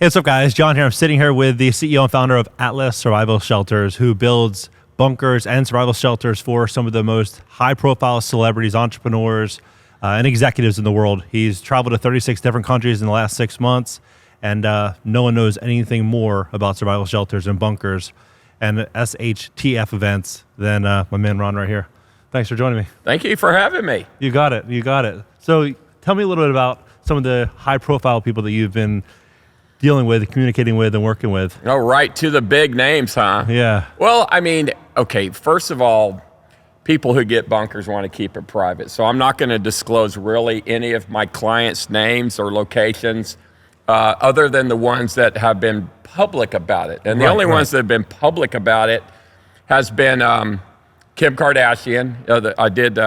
Hey, what's up, guys? John here. I'm sitting here with the CEO and founder of Atlas Survival Shelters, who builds bunkers and survival shelters for some of the most high-profile celebrities, entrepreneurs, and executives in the world. He's traveled to 36 different countries in the last 6 months, and no one knows anything more about survival shelters and bunkers and SHTF events than my man Ron right here. Thanks for joining me. Thank you for having me. You got it. You got it. So tell me a little bit about some of the high-profile people that you've been dealing with, communicating with, and working with. Oh, right to the big names, huh? Yeah. Well, I mean, okay, first of all, people who get bunkers want to keep it private. So I'm not going to disclose really any of my clients' names or locations other than the ones that have been public about it. And the only ones that have been public about it has been Kim Kardashian. I did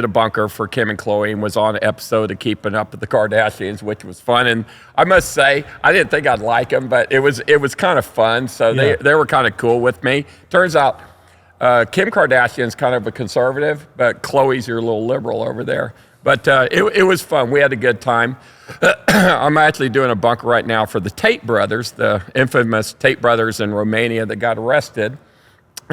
a bunker for Kim and Khloe and was on an episode of Keeping Up with the Kardashians, which was fun. And I must say, I didn't think I'd like them, but it was kind of fun. So they were kind of cool with me. Turns out Kim Kardashian's kind of a conservative, but Khloe's your little liberal over there. But it was fun. We had a good time. I'm actually doing a bunker right now for the Tate brothers, the infamous Tate brothers in Romania that got arrested.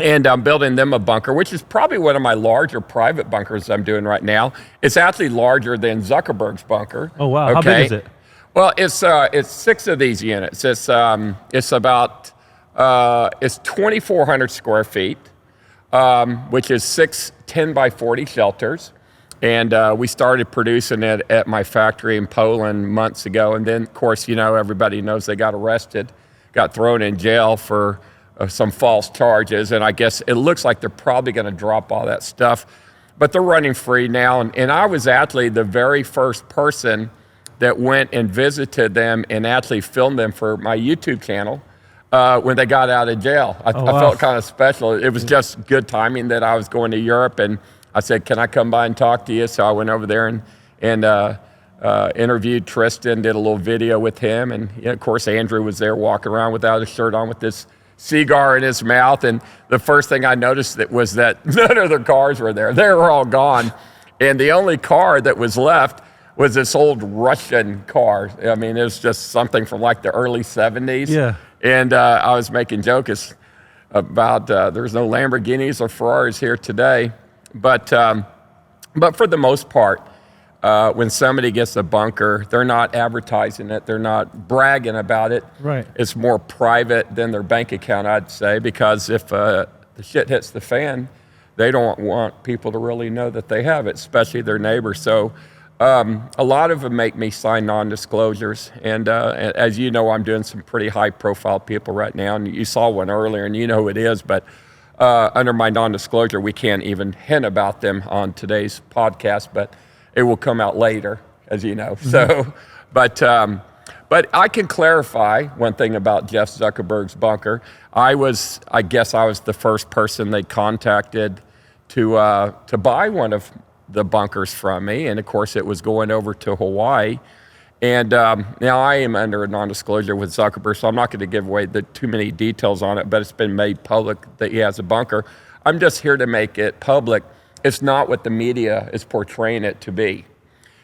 And I'm building them a bunker, which is probably one of my larger private bunkers I'm doing right now. It's actually larger than Zuckerberg's bunker. Oh, wow. Okay. How big is it? Well, it's 6 of these units. It's 2,400 square feet, which is 6 10 by 40 shelters. And we started producing it at my factory in Poland months ago. And then, of course, everybody knows they got arrested, got thrown in jail for some false charges, and I guess it looks like they're probably going to drop all that stuff, but they're running free now. And I was actually the very first person that went and visited them and actually filmed them for my YouTube channel when they got out of jail. I felt kind of special. It was just good timing that I was going to Europe, and I said, "Can I come by and talk to you?" So I went over there and interviewed Tristan, did a little video with him, and of course Andrew was there walking around without a shirt on with this cigar in his mouth, and the first thing I noticed was that none of their cars were there. They were all gone, and the only car that was left was this old Russian car. I mean, it was just something from like the early 70s. Yeah. And I was making jokes about there's no Lamborghinis or Ferraris here today, but for the most part, when somebody gets a bunker, they're not advertising it. They're not bragging about it. Right. It's more private than their bank account, I'd say, because if the shit hits the fan, they don't want people to really know that they have it, especially their neighbors. So a lot of them make me sign non-disclosures. And as you know, I'm doing some pretty high-profile people right now. And you saw one earlier, and you know who it is. But under my non-disclosure, we can't even hint about them on today's podcast. But it will come out later, as you know. So, but I can clarify one thing about Jeff Zuckerberg's bunker. I guess I was the first person they contacted to buy one of the bunkers from me, and of course it was going over to Hawaii. And now I am under a non-disclosure with Zuckerberg, so I'm not going to give away too many details on it. But it's been made public that he has a bunker. I'm just here to make it public. It's not what the media is portraying it to be.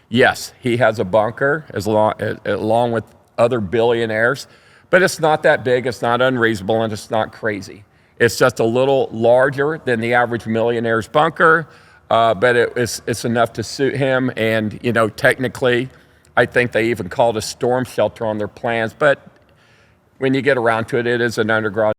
Yes, he has a bunker along with other billionaires, but it's not that big, it's not unreasonable, and it's not crazy. It's just a little larger than the average millionaire's bunker, but it's enough to suit him. And technically, I think they even called a storm shelter on their plans, but when you get around to it, it is an underground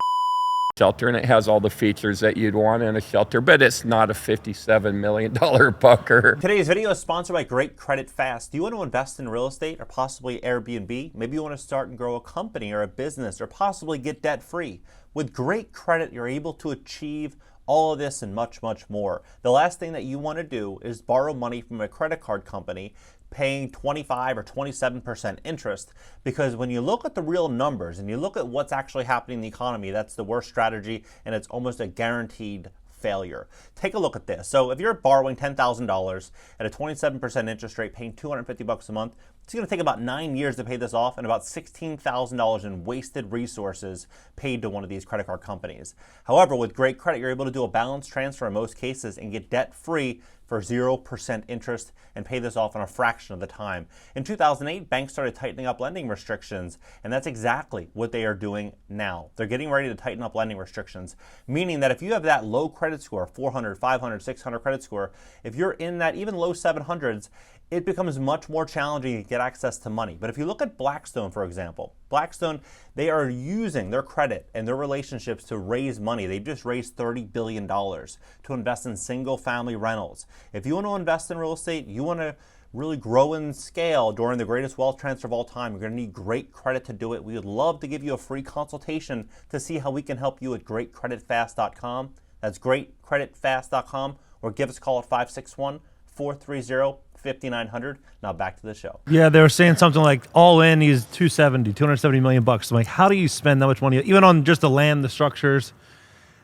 shelter, and it has all the features that you'd want in a shelter, but it's not a $57 million bunker. Today's video is sponsored by GreatCreditFast. Do you want to invest in real estate or possibly Airbnb? Maybe you want to start and grow a company or a business or possibly get debt free. With great credit, you're able to achieve all of this and much, much more. The last thing that you want to do is borrow money from a credit card company paying 25 or 27% interest, because when you look at the real numbers and you look at what's actually happening in the economy, that's the worst strategy, and it's almost a guaranteed failure. Take a look at this. So if you're borrowing $10,000 at a 27% interest rate, paying $250 a month, It's going to take about 9 years to pay this off and about $16,000 in wasted resources paid to one of these credit card companies. However, with Great Credit, you're able to do a balance transfer in most cases and get debt-free for 0% interest and pay this off in a fraction of the time. In 2008, banks started tightening up lending restrictions, and that's exactly what they are doing now. They're getting ready to tighten up lending restrictions, meaning that if you have that low credit score, 400, 500, 600 credit score, if you're in that even low 700s, it becomes much more challenging to get access to money. But if you look at Blackstone, for example, Blackstone, they are using their credit and their relationships to raise money. They've just raised $30 billion to invest in single-family rentals. If you want to invest in real estate, you want to really grow and scale during the greatest wealth transfer of all time, you're going to need Great Credit to do it. We would love to give you a free consultation to see how we can help you at GreatCreditFast.com. That's GreatCreditFast.com, or give us a call at 561-430-5900. Now back to the show. Yeah, they were saying something like all in, he's $270 million bucks. I'm like, how do you spend that much money, even on just the land, the structures?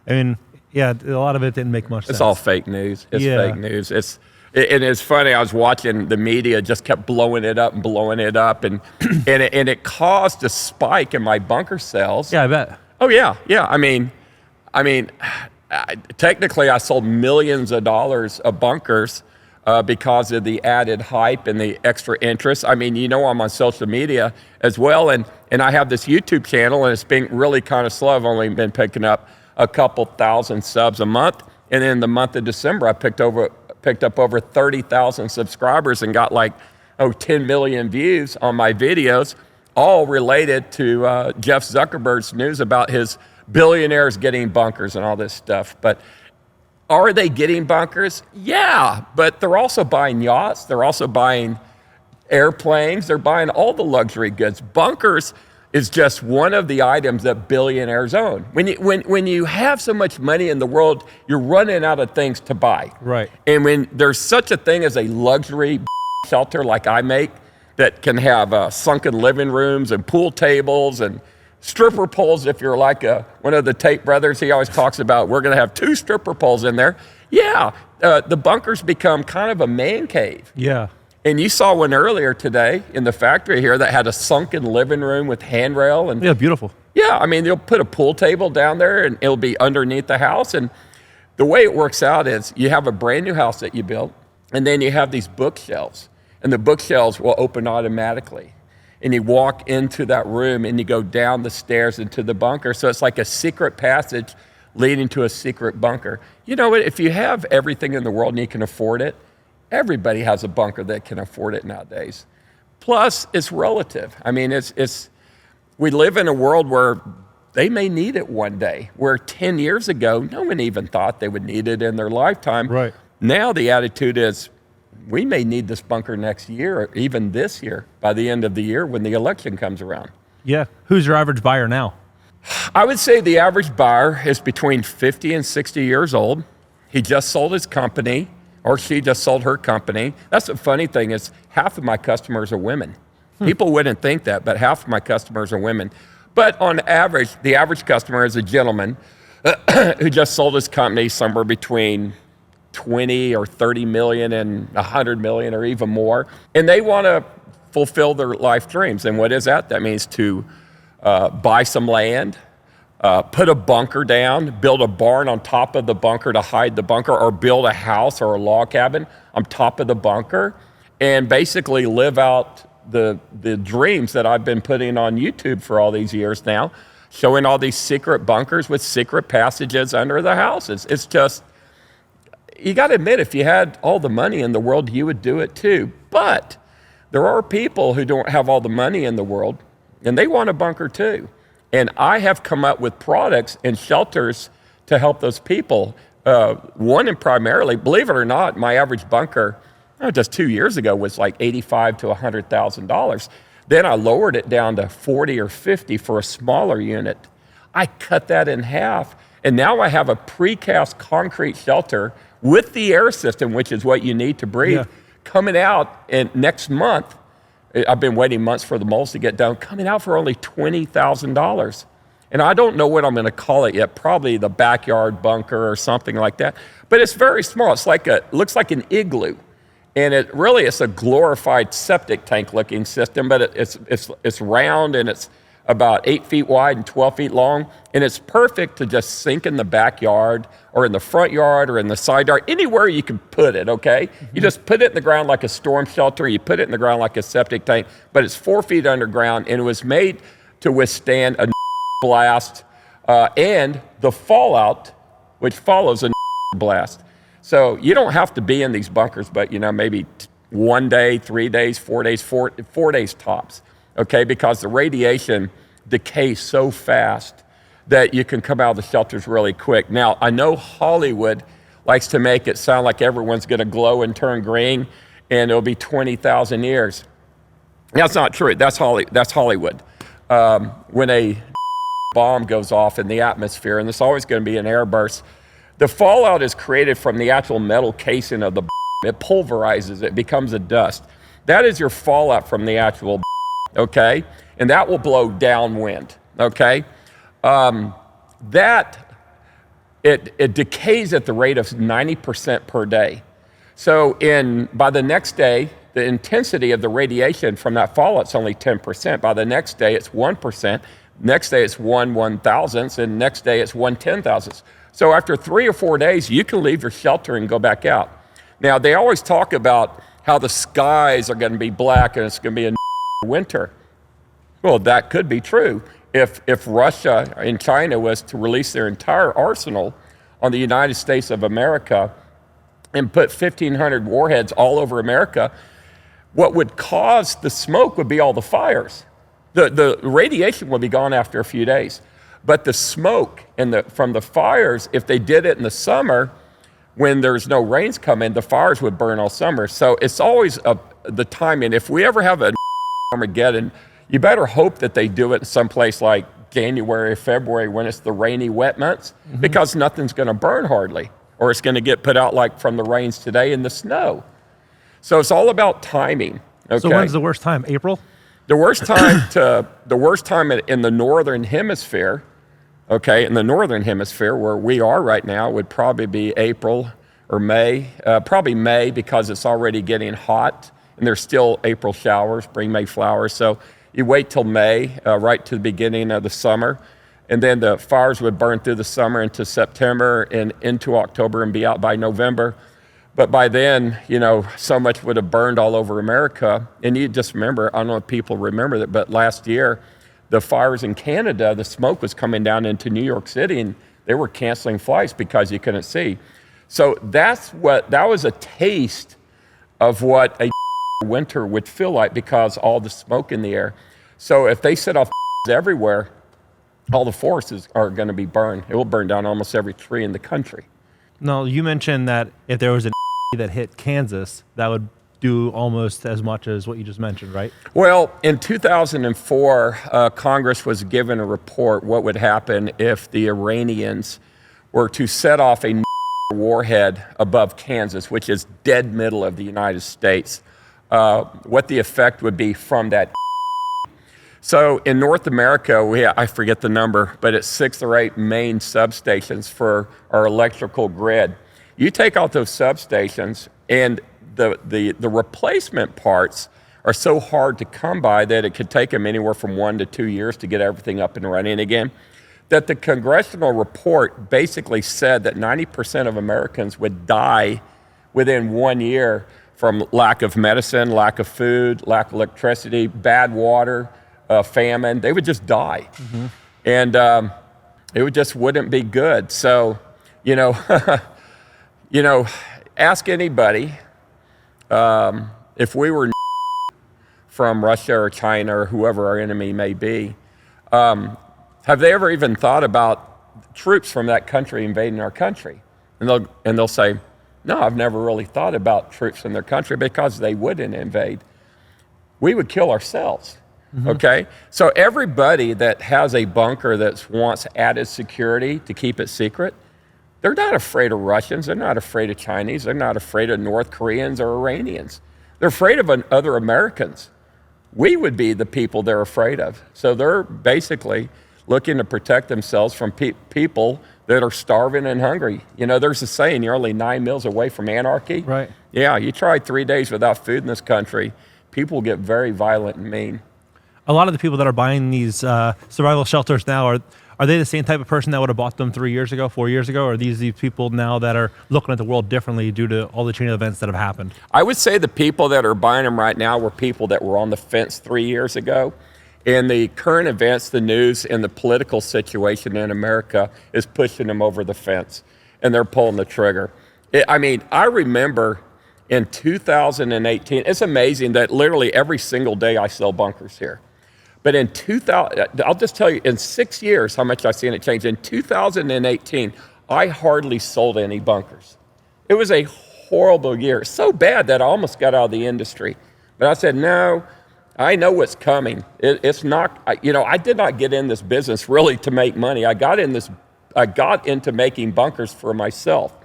I mean, yeah, a lot of it didn't make much sense. It's all fake news. It's fake news. And it's funny. I was watching the media just kept blowing it up, and and it caused a spike in my bunker sales. Yeah, I bet. Oh yeah. I mean, technically, I sold millions of dollars of bunkers because of the added hype and the extra interest. I mean, I'm on social media as well, and I have this YouTube channel, and it's been really kind of slow. I've only been picking up a couple thousand subs a month, and in the month of December, I picked up over 30,000 subscribers and got 10 million views on my videos, all related to Jeff Zuckerberg's news about his billionaires getting bunkers and all this stuff. But are they getting bunkers? Yeah, but they're also buying yachts. They're also buying airplanes. They're buying all the luxury goods. Bunkers is just one of the items that billionaires own. When you have so much money in the world, you're running out of things to buy. Right. And when there's such a thing as a luxury shelter like I make that can have sunken living rooms and pool tables and stripper poles, if you're like one of the Tate brothers, he always talks about, we're going to have 2 stripper poles in there. Yeah, the bunkers become kind of a man cave. Yeah. And you saw one earlier today in the factory here that had a sunken living room with handrail. And yeah, beautiful. Yeah, I mean, they'll put a pool table down there and it'll be underneath the house. And the way it works out is you have a brand new house that you built, and then you have these bookshelves. And the bookshelves will open automatically. And you walk into that room and you go down the stairs into the bunker. So it's like a secret passage leading to a secret bunker. You know what? If you have everything in the world and you can afford it, everybody has a bunker that can afford it nowadays. Plus, it's relative. I mean, we live in a world where they may need it one day, where 10 years ago, no one even thought they would need it in their lifetime. Right. Now the attitude is, we may need this bunker next year, or even this year, by the end of the year when the election comes around. Yeah. Who's your average buyer now? I would say the average buyer is between 50 and 60 years old. He just sold his company, or she just sold her company. That's the funny thing is half of my customers are women. People wouldn't think that, but half of my customers are women. But on average, the average customer is a gentleman who just sold his company somewhere between 20 or 30 million and 100 million or even more. And they want to fulfill their life dreams. And what is that? That means to buy some land, put a bunker down, build a barn on top of the bunker to hide the bunker, or build a house or a log cabin on top of the bunker, and basically live out the dreams that I've been putting on YouTube for all these years now, showing all these secret bunkers with secret passages under the houses. It's just, you got to admit, if you had all the money in the world, you would do it too. But there are people who don't have all the money in the world, and they want a bunker too. And I have come up with products and shelters to help those people. One, and primarily, believe it or not, my average bunker just 2 years ago was like $85,000 to $100,000. Then I lowered it down to 40 or 50 for a smaller unit. I cut that in half, and now I have a precast concrete shelter with the air system, which is what you need to breathe, coming out next month. I've been waiting months for the molds to get done, coming out for only $20,000. And I don't know what I'm going to call it yet, probably the backyard bunker or something like that. But it's very small. It's looks like an igloo. And it really is a glorified septic tank looking system, but it's round and it's about 8 feet wide and 12 feet long. And it's perfect to just sink in the backyard or in the front yard or in the side yard, anywhere you can put it, okay? You just put it in the ground like a storm shelter, you put it in the ground like a septic tank, but it's 4 feet underground and it was made to withstand a blast and the fallout, which follows a blast. So you don't have to be in these bunkers, but maybe 1 day, 3 days, 4 days, four days tops, okay? Because the radiation decays so fast that you can come out of the shelters really quick. Now, I know Hollywood likes to make it sound like everyone's gonna glow and turn green and it'll be 20,000 years. That's not true, that's Hollywood. When a bomb goes off in the atmosphere, and there's always gonna be an airburst, the fallout is created from the actual metal casing of the it pulverizes, it becomes a dust. That is your fallout from the actual okay? And that will blow downwind, okay? It decays at the rate of 90% per day. So by the next day, the intensity of the radiation from that fallout is only 10%. By the next day, it's 1%. Next day, it's 1/1000th, and next day, it's 1/10,000th. So after 3 or 4 days, you can leave your shelter and go back out. Now, they always talk about how the skies are going to be black and it's going to be a winter. Well, that could be true if Russia and China was to release their entire arsenal on the United States of America and put 1,500 warheads all over America. What would cause the smoke would be all the fires. The radiation would be gone after a few days. But the smoke from the fires, if they did it in the summer, when there's no rains coming, the fires would burn all summer. So it's always the timing. If we ever have an Armageddon, you better hope that they do it in someplace like January or February when it's the rainy, wet months, because nothing's going to burn hardly, or it's going to get put out like from the rains today in the snow. So it's all about timing. Okay? So when's the worst time? April? The worst time in the northern hemisphere, okay, in the northern hemisphere where we are right now would probably be April or May, probably May because it's already getting hot and there's still April showers, spring, May flowers. So you wait till May, right to the beginning of the summer, and then the fires would burn through the summer into September and into October and be out by November. But by then, so much would have burned all over America. And you just remember, I don't know if people remember that, but last year, the fires in Canada, the smoke was coming down into New York City and they were canceling flights because you couldn't see. So that was a taste of what a winter would feel like because all the smoke in the air. So if they set off everywhere, all the forests are going to be burned. It will burn down almost every tree in the country. No, you mentioned that if there was an that hit Kansas, that would do almost as much as what you just mentioned, right? Well, in 2004, Congress was given a report what would happen if the Iranians were to set off a warhead above Kansas, which is dead middle of the United States, what the effect would be from that. So in North America, I forget the number, but it's 6 or 8 main substations for our electrical grid. You take out those substations and the replacement parts are so hard to come by that it could take them anywhere from 1 to 2 years to get everything up and running again. That the congressional report basically said that 90% of Americans would die within 1 year from lack of medicine, lack of food, lack of electricity, bad water, famine. They would just die. And it just wouldn't be good. So, ask anybody if we were from Russia or China or whoever our enemy may be, have they ever even thought about troops from that country invading our country? And they'll say, no, I've never really thought about troops from their country because they wouldn't invade. We would kill ourselves. Okay? So everybody that has a bunker that wants added security to keep it secret, they're not afraid of Russians. They're not afraid of Chinese. They're not afraid of North Koreans or Iranians. They're afraid of other Americans. We would be the people they're afraid of. So they're basically looking to protect themselves from people that are starving and hungry. You know, there's a saying, you're only 9 meals away from anarchy. Right. Yeah, you try 3 days without food in this country, people get very violent and mean. A lot of the people that are buying these survival shelters now, are they the same type of person that would have bought them 3 years ago, 4 years ago? Or are these people now that are looking at the world differently due to all the chain of events that have happened? I would say the people that are buying them right now were people that were on the fence 3 years ago. And the current events, the news, and the political situation in America is pushing them over the fence, and they're pulling the trigger. I remember in 2018, it's amazing that literally every single day I sell bunkers here. But in 2000, I'll just tell you, in 6 years, how much I've seen it change. In 2018, I hardly sold any bunkers. It was a horrible year, so bad that I almost got out of the industry. But I said, no, I know what's coming. It's not, I did not get in this business really to make money. I got into making bunkers for myself.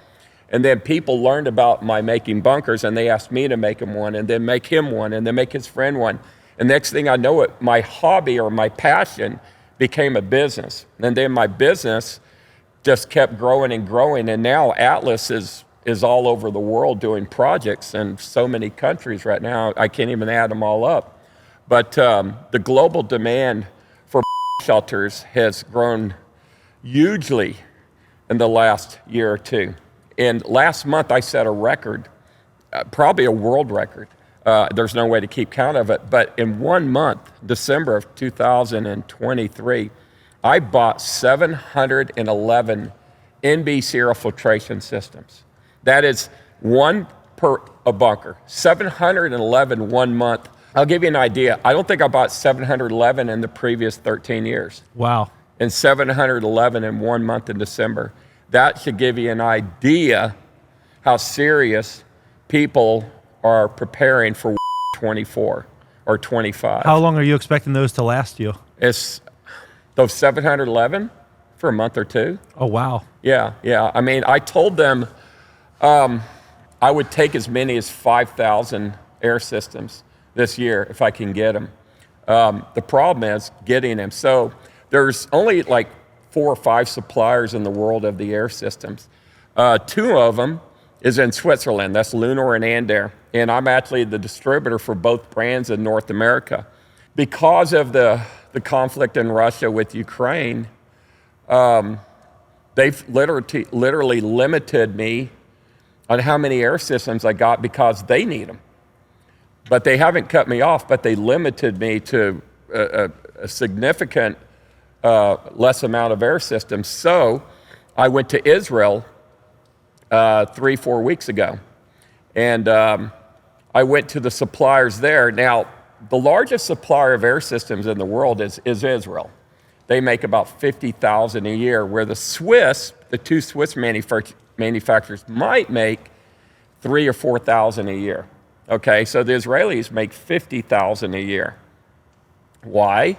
And then people learned about my making bunkers, and they asked me to make them one, and then make him one, and then make his friend one. And next thing I know, my hobby or my passion became a business. And then my business just kept growing and growing. And now Atlas is all over the world doing projects in so many countries right now. I can't even add them all up. But the global demand for shelters has grown hugely in the last year or two. And last month I set a record, probably a world record. There's no way to keep count of it. But in 1 month, December of 2023, I bought 711 NB serial filtration systems. That is one per a bunker. 711 1 month. I'll give you an idea. I don't think I bought 711 in the previous 13 years. Wow. And 711 in 1 month in December. That should give you an idea how serious people are preparing for 24 or 25. How long are you expecting those to last you? It's those 711 for a month or two. Oh, wow. Yeah. I told them I would take as many as 5,000 air systems this year if I can get them. The problem is getting them. So there's only like 4 or 5 suppliers in the world of the air systems. 2 of them is in Switzerland. That's Lunar and Andair. And I'm actually the distributor for both brands in North America. Because of the conflict in Russia with Ukraine, they've literally limited me on how many air systems I got because they need them. But they haven't cut me off, but they limited me to a significant less amount of air systems. So I went to Israel 3-4 weeks ago, and I went to the suppliers there. Now, the largest supplier of air systems in the world is Israel. They make about 50,000 a year, where the 2 Swiss manufacturers might make 3,000 or 4,000 a year. Okay, so the Israelis make 50,000 a year. Why?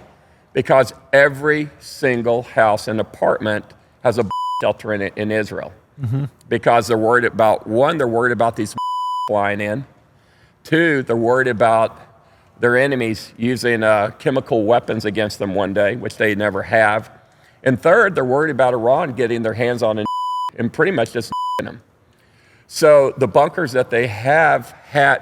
Because every single house and apartment has a shelter in it in Israel. Mm-hmm. Because they're worried about, 1, they're worried about these flying in. 2, they're worried about their enemies using chemical weapons against them one day, which they never have. And 3rd, they're worried about Iran getting their hands on and pretty much just them. So the bunkers that they have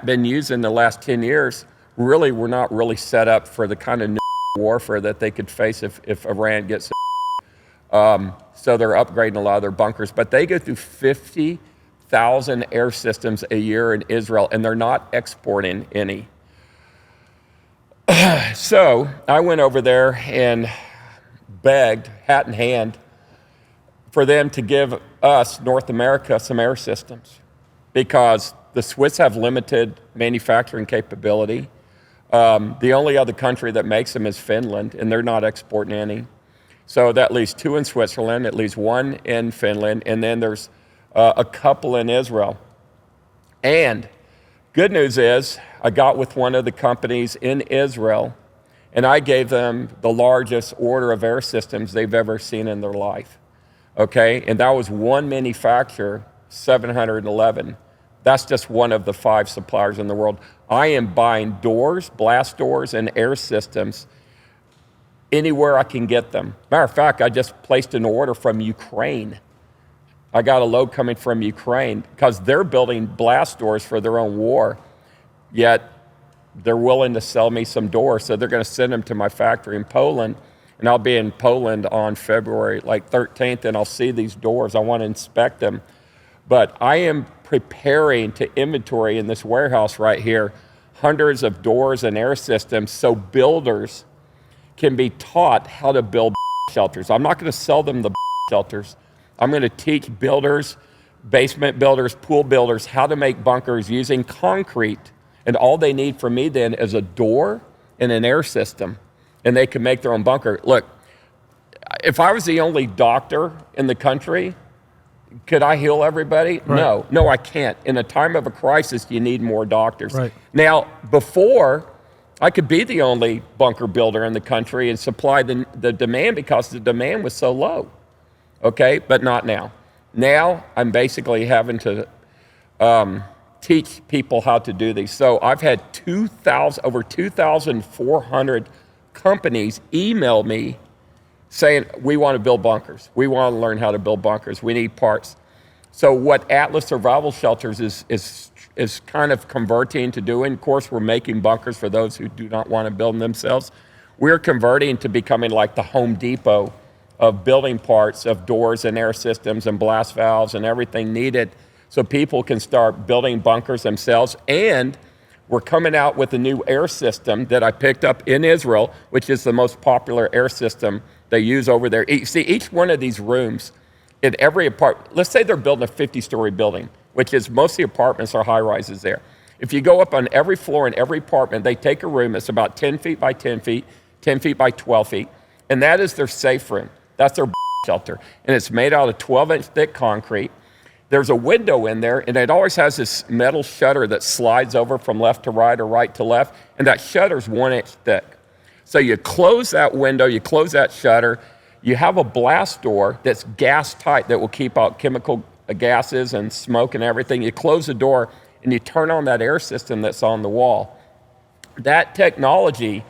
been using the last 10 years really were not really set up for the kind of warfare that they could face if Iran gets. So they're upgrading a lot of their bunkers, but they go through 50,000 air systems a year in Israel, and they're not exporting any. So I went over there and begged, hat in hand, for them to give us, North America, some air systems, because the Swiss have limited manufacturing capability. The only other country that makes them is Finland, and they're not exporting any. So that leaves 2 in Switzerland, at least 1 in Finland, and then there's a couple in Israel. And good news is, I got with one of the companies in Israel, and I gave them the largest order of air systems they've ever seen in their life. Okay, and that was one manufacturer, 711. That's just one of the 5 suppliers in the world. I am buying doors, blast doors, and air systems anywhere I can get them. Matter of fact, I just placed an order from Ukraine I got a load coming from Ukraine because they're building blast doors for their own war, yet they're willing to sell me some doors. So they're going to send them to my factory in Poland, and I'll be in Poland on February 13th, and I'll see these doors. I want to inspect them. But I am preparing to inventory in this warehouse right here hundreds of doors and air systems so builders can be taught how to build shelters. I'm not going to sell them the shelters. I'm going to teach builders, basement builders, pool builders how to make bunkers using concrete. And all they need from me then is a door and an air system, and they can make their own bunker. Look, if I was the only doctor in the country, could I heal everybody? Right. No, I can't. In a time of a crisis, you need more doctors. Right. Now, before, I could be the only bunker builder in the country and supply the demand because the demand was so low. Okay, but not now. Now, I'm basically having to teach people how to do these. So I've had over 2,400 companies email me saying, we want to build bunkers. We want to learn how to build bunkers. We need parts. So what Atlas Survival Shelters is kind of converting to doing, of course, we're making bunkers for those who do not want to build them themselves. We're converting to becoming like the Home Depot of building parts of doors and air systems and blast valves and everything needed so people can start building bunkers themselves. And we're coming out with a new air system that I picked up in Israel, which is the most popular air system they use over there. See, each one of these rooms in every apartment, let's say they're building a 50-story building, which is most of the apartments are high-rises there. If you go up on every floor in every apartment, they take a room that's about 10 feet by 10 feet, 10 feet by 12 feet, and that is their safe room. That's their shelter. And it's made out of 12-inch thick concrete. There's a window in there, and it always has this metal shutter that slides over from left to right or right to left, and that shutter's 1 inch thick. So you close that window, you close that shutter, you have a blast door that's gas tight that will keep out chemical gases and smoke and everything. You close the door, and you turn on that air system that's on the wall. That technology,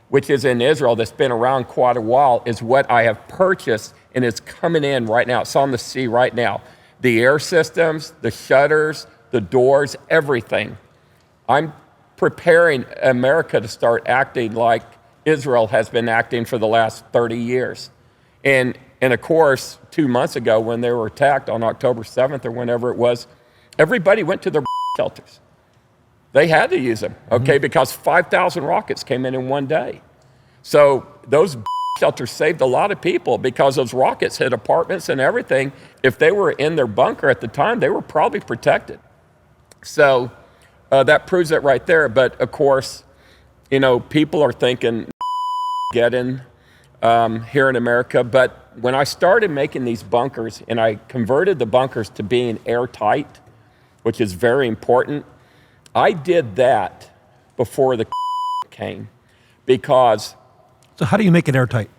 which is in Israel, that's been around quite a while, is what I have purchased, and it's coming in right now. It's on the sea right now. The air systems, the shutters, the doors, everything. I'm preparing America to start acting like Israel has been acting for the last 30 years. And of course, 2 months ago when they were attacked on October 7th or whenever it was, everybody went to their shelters. They had to use them, okay, because 5,000 rockets came in one day. So those shelters saved a lot of people because those rockets hit apartments and everything. If they were in their bunker at the time, they were probably protected. So that proves it right there. But of course, you know, people are thinking getting here in America. But when I started making these bunkers and I converted the bunkers to being airtight, which is very important, I did that before the came because... So how do you make it airtight?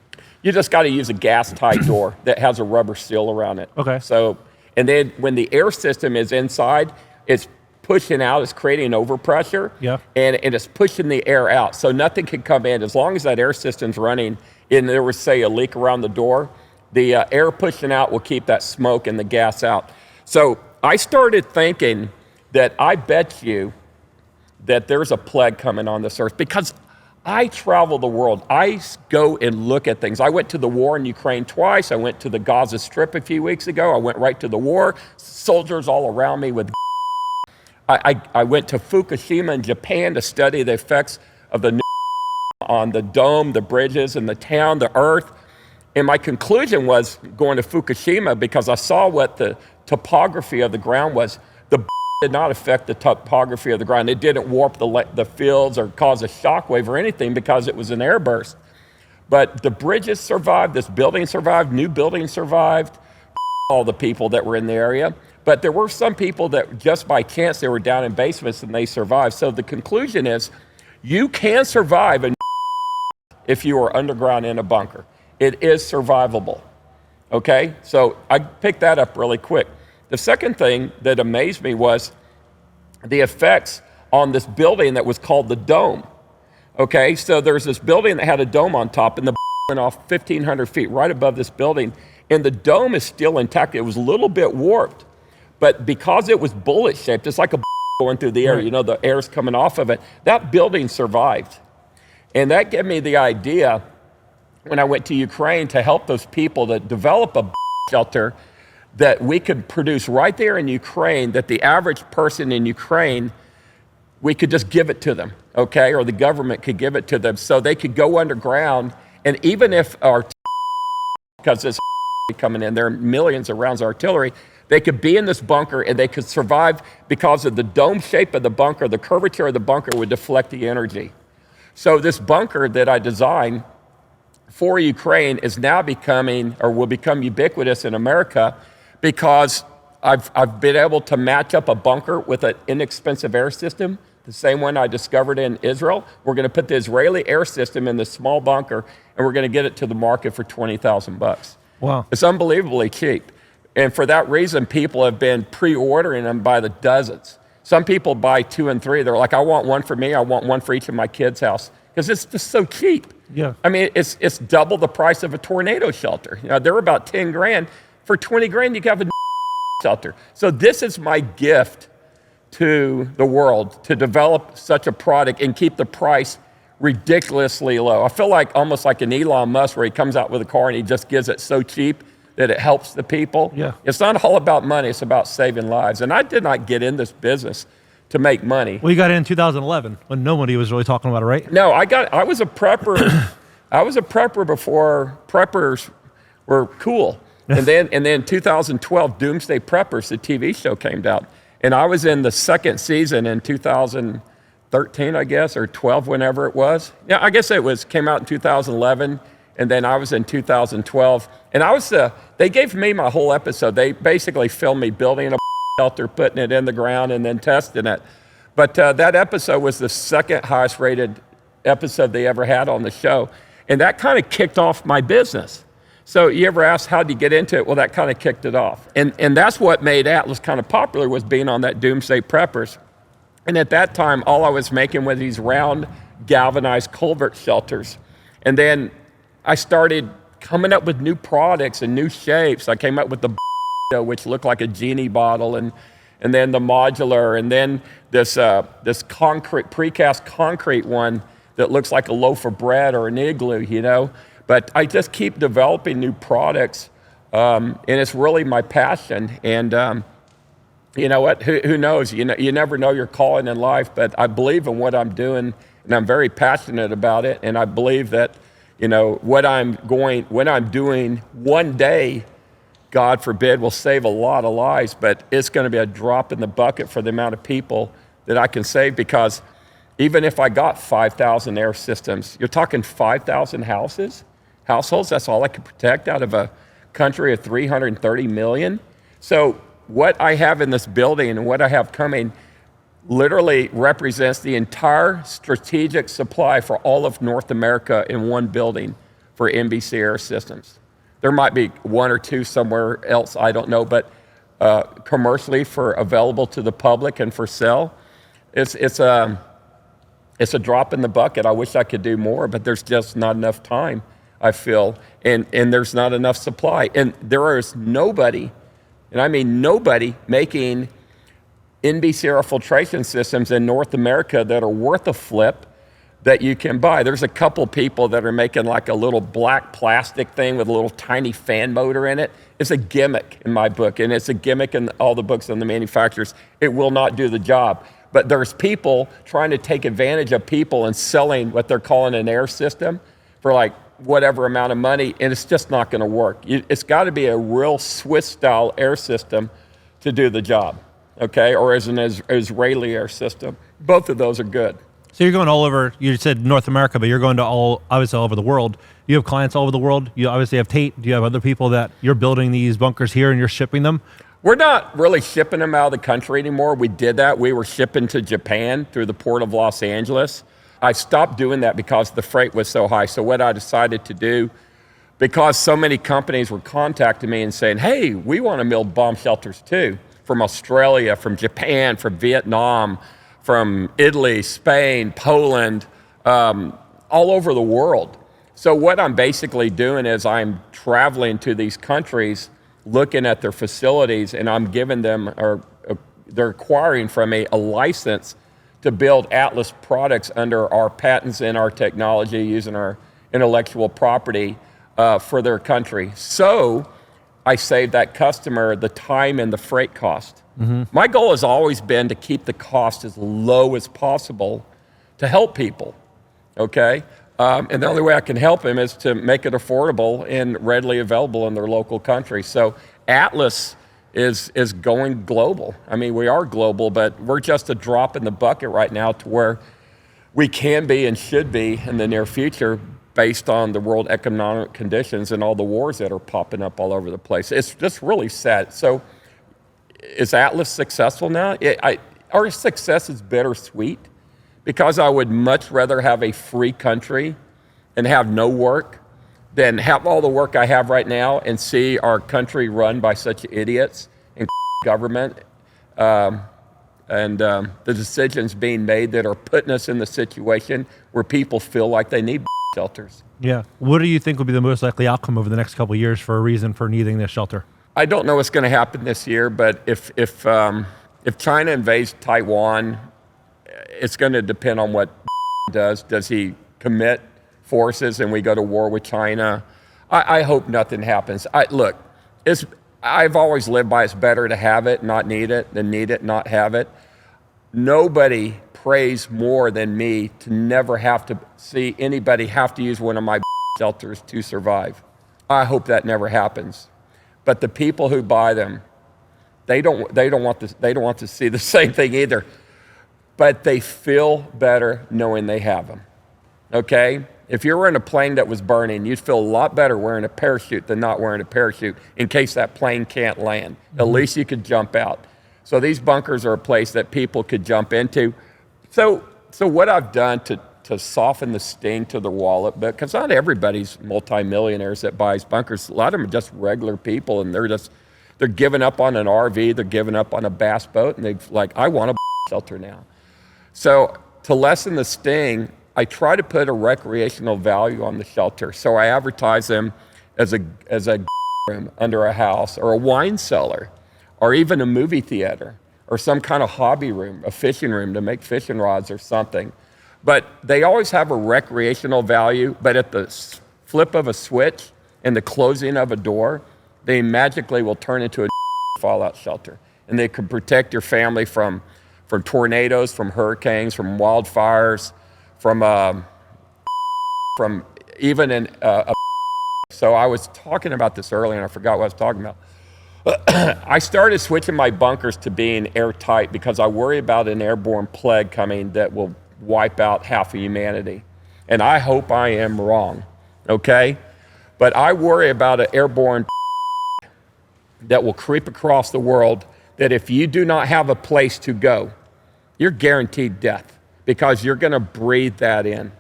You just got to use a gas-tight door that has a rubber seal around it. Okay. So, and then when the air system is inside, it's pushing out, it's creating overpressure, and it's pushing the air out. So nothing can come in. As long as that air system's running and there was, say, a leak around the door, the air pushing out will keep that smoke and the gas out. So I started thinking that I bet you that there's a plague coming on this earth because I travel the world. I go and look at things. I went to the war in Ukraine twice. I went to the Gaza Strip a few weeks ago. I went right to the war. Soldiers all around me with I went to Fukushima in Japan to study the effects of the on the dome, the bridges, and the town, the earth. And my conclusion was going to Fukushima because I saw what the topography of the ground was. The did not affect the topography of the ground. It didn't warp the fields or cause a shock wave or anything because it was an air burst. But the bridges survived, this building survived, new buildings survived, all the people that were in the area. But there were some people that just by chance, they were down in basements and they survived. So the conclusion is you can survive if you are underground in a bunker. It is survivable, okay? So I picked that up really quick. The second thing that amazed me was the effects on this building that was called the Dome. Okay, so there's this building that had a dome on top, and the went off 1,500 feet right above this building, and the dome is still intact. It was a little bit warped, but because it was bullet shaped, it's like a going through the air, right. You know, the air's coming off of it. That building survived. And that gave me the idea when I went to Ukraine to help those people to develop a shelter that we could produce right there in Ukraine, that the average person in Ukraine, we could just give it to them, okay? Or the government could give it to them so they could go underground. And even if our, because there's coming in, there are millions of rounds of artillery, they could be in this bunker and they could survive because of the dome shape of the bunker. The curvature of the bunker would deflect the energy. So this bunker that I designed for Ukraine is now becoming, or will become ubiquitous in America, because I've been able to match up a bunker with an inexpensive air system, the same one I discovered in Israel. We're going to put the Israeli air system in this small bunker, and we're going to get it to the market for $20,000. Wow. It's unbelievably cheap. And for that reason, people have been pre-ordering them by the dozens. Some people buy 2 and 3. They're like, I want one for me. I want one for each of my kids' house. Because it's just so cheap. Yeah. I mean, it's double the price of a tornado shelter. You know, they're about 10 grand. For 20 grand, you can have a shelter. So this is my gift to the world, to develop such a product and keep the price ridiculously low. I feel like almost like an Elon Musk, where he comes out with a car and he just gives it so cheap that it helps the people. Yeah. It's not all about money, it's about saving lives. And I did not get in this business to make money. Well, you got in 2011 when nobody was really talking about it, right? No, I was a prepper. I was a prepper before preppers were cool. And then 2012, Doomsday Preppers, the TV show, came out. And I was in the second season in 2013, I guess, or 12, whenever it was. Yeah, I guess came out in 2011. And then I was in 2012. And I was, they gave me my whole episode. They basically filmed me building a shelter, putting it in the ground, and then testing it. But that episode was the second highest rated episode they ever had on the show. And that kind of kicked off my business. So you ever ask, how did you get into it? Well, that kind of kicked it off. And that's what made Atlas kind of popular, was being on that Doomsday Preppers. And at that time, all I was making was these round galvanized culvert shelters. And then I started coming up with new products and new shapes. I came up with the which looked like a genie bottle, and then the modular, and then this concrete, precast concrete one that looks like a loaf of bread or an igloo, you know. But I just keep developing new products, and it's really my passion. And you know what? Who knows? You never know your calling in life. But I believe in what I'm doing, and I'm very passionate about it. And I believe that, you know, what I'm doing one day, God forbid, will save a lot of lives. But it's going to be a drop in the bucket for the amount of people that I can save. Because even if I got 5,000 air systems, you're talking 5,000 households. That's all I could protect out of a country of 330 million. So what I have in this building and what I have coming literally represents the entire strategic supply for all of North America in one building for NBC Air Systems. There might be one or two somewhere else, I don't know, but commercially available to the public and for sale, it's a drop in the bucket. I wish I could do more, but there's just not enough time, I feel, and there's not enough supply. And there is nobody, and I mean nobody, making NBC air filtration systems in North America that are worth a flip that you can buy. There's a couple people that are making like a little black plastic thing with a little tiny fan motor in it. It's a gimmick in my book, and it's a gimmick in all the books on the manufacturers. It will not do the job. But there's people trying to take advantage of people and selling what they're calling an air system for like whatever amount of money, and it's just not going to work. It's got to be a real Swiss-style air system to do the job, okay? Or as an Israeli air system. Both of those are good. So you're going all over, you said North America, but you're going to obviously all over the world. You have clients all over the world. You obviously have Tate. Do you have other people that you're building these bunkers here and you're shipping them? We're not really shipping them out of the country anymore. We did that. We were shipping to Japan through the port of Los Angeles. I stopped doing that because the freight was so high. So what I decided to do, because so many companies were contacting me and saying, hey, we want to build bomb shelters too, from Australia, from Japan, from Vietnam, from Italy, Spain, Poland, all over the world. So what I'm basically doing is I'm traveling to these countries, looking at their facilities, and I'm giving them, or they're acquiring from me a license to build Atlas products under our patents and our technology, using our intellectual property for their country. So I save that customer the time and the freight cost. My goal has always been to keep the cost as low as possible to help people, okay? And the only way I can help them is to make it affordable and readily available in their local country. So Atlas is going global. I mean, we are global, but we're just a drop in the bucket right now to where we can be and should be in the near future based on the world economic conditions and all the wars that are popping up all over the place. It's just really sad. So is Atlas successful now? Our success is bittersweet because I would much rather have a free country and have no work than have all the work I have right now and see our country run by such idiots in government and the decisions being made that are putting us in the situation where people feel like they need shelters. Yeah. What do you think would be the most likely outcome over the next couple of years for a reason for needing this shelter? I don't know what's going to happen this year, but if China invades Taiwan, it's going to depend on what does. Does he commit forces and we go to war with China? I hope nothing happens. Look, I've always lived by it's better to have it, not need it, than need it, not have it. Nobody prays more than me to never have to see anybody have to use one of my shelters to survive. I hope that never happens. But the people who buy them, they don't want to see the same thing either. But they feel better knowing they have them. Okay? If you were in a plane that was burning, you'd feel a lot better wearing a parachute than not wearing a parachute in case that plane can't land. At least you could jump out. So these bunkers are a place that people could jump into. So what I've done to soften the sting to their wallet, because not everybody's multimillionaires that buys bunkers. A lot of them are just regular people, and they're giving up on an RV, they're giving up on a bass boat, and they're like, I want a shelter now. So to lessen the sting, I try to put a recreational value on the shelter. So I advertise them as a room under a house, or a wine cellar, or even a movie theater, or some kind of hobby room, a fishing room to make fishing rods or something. But they always have a recreational value, but at the flip of a switch and the closing of a door, they magically will turn into a fallout shelter. And they can protect your family from tornadoes, from hurricanes, from wildfires, from even so I was talking about this earlier and I forgot what I was talking about. I started switching my bunkers to being airtight because I worry about an airborne plague coming that will wipe out half of humanity. And I hope I am wrong, okay? But I worry about an airborne that will creep across the world that if you do not have a place to go, you're guaranteed death because you're going to breathe that in.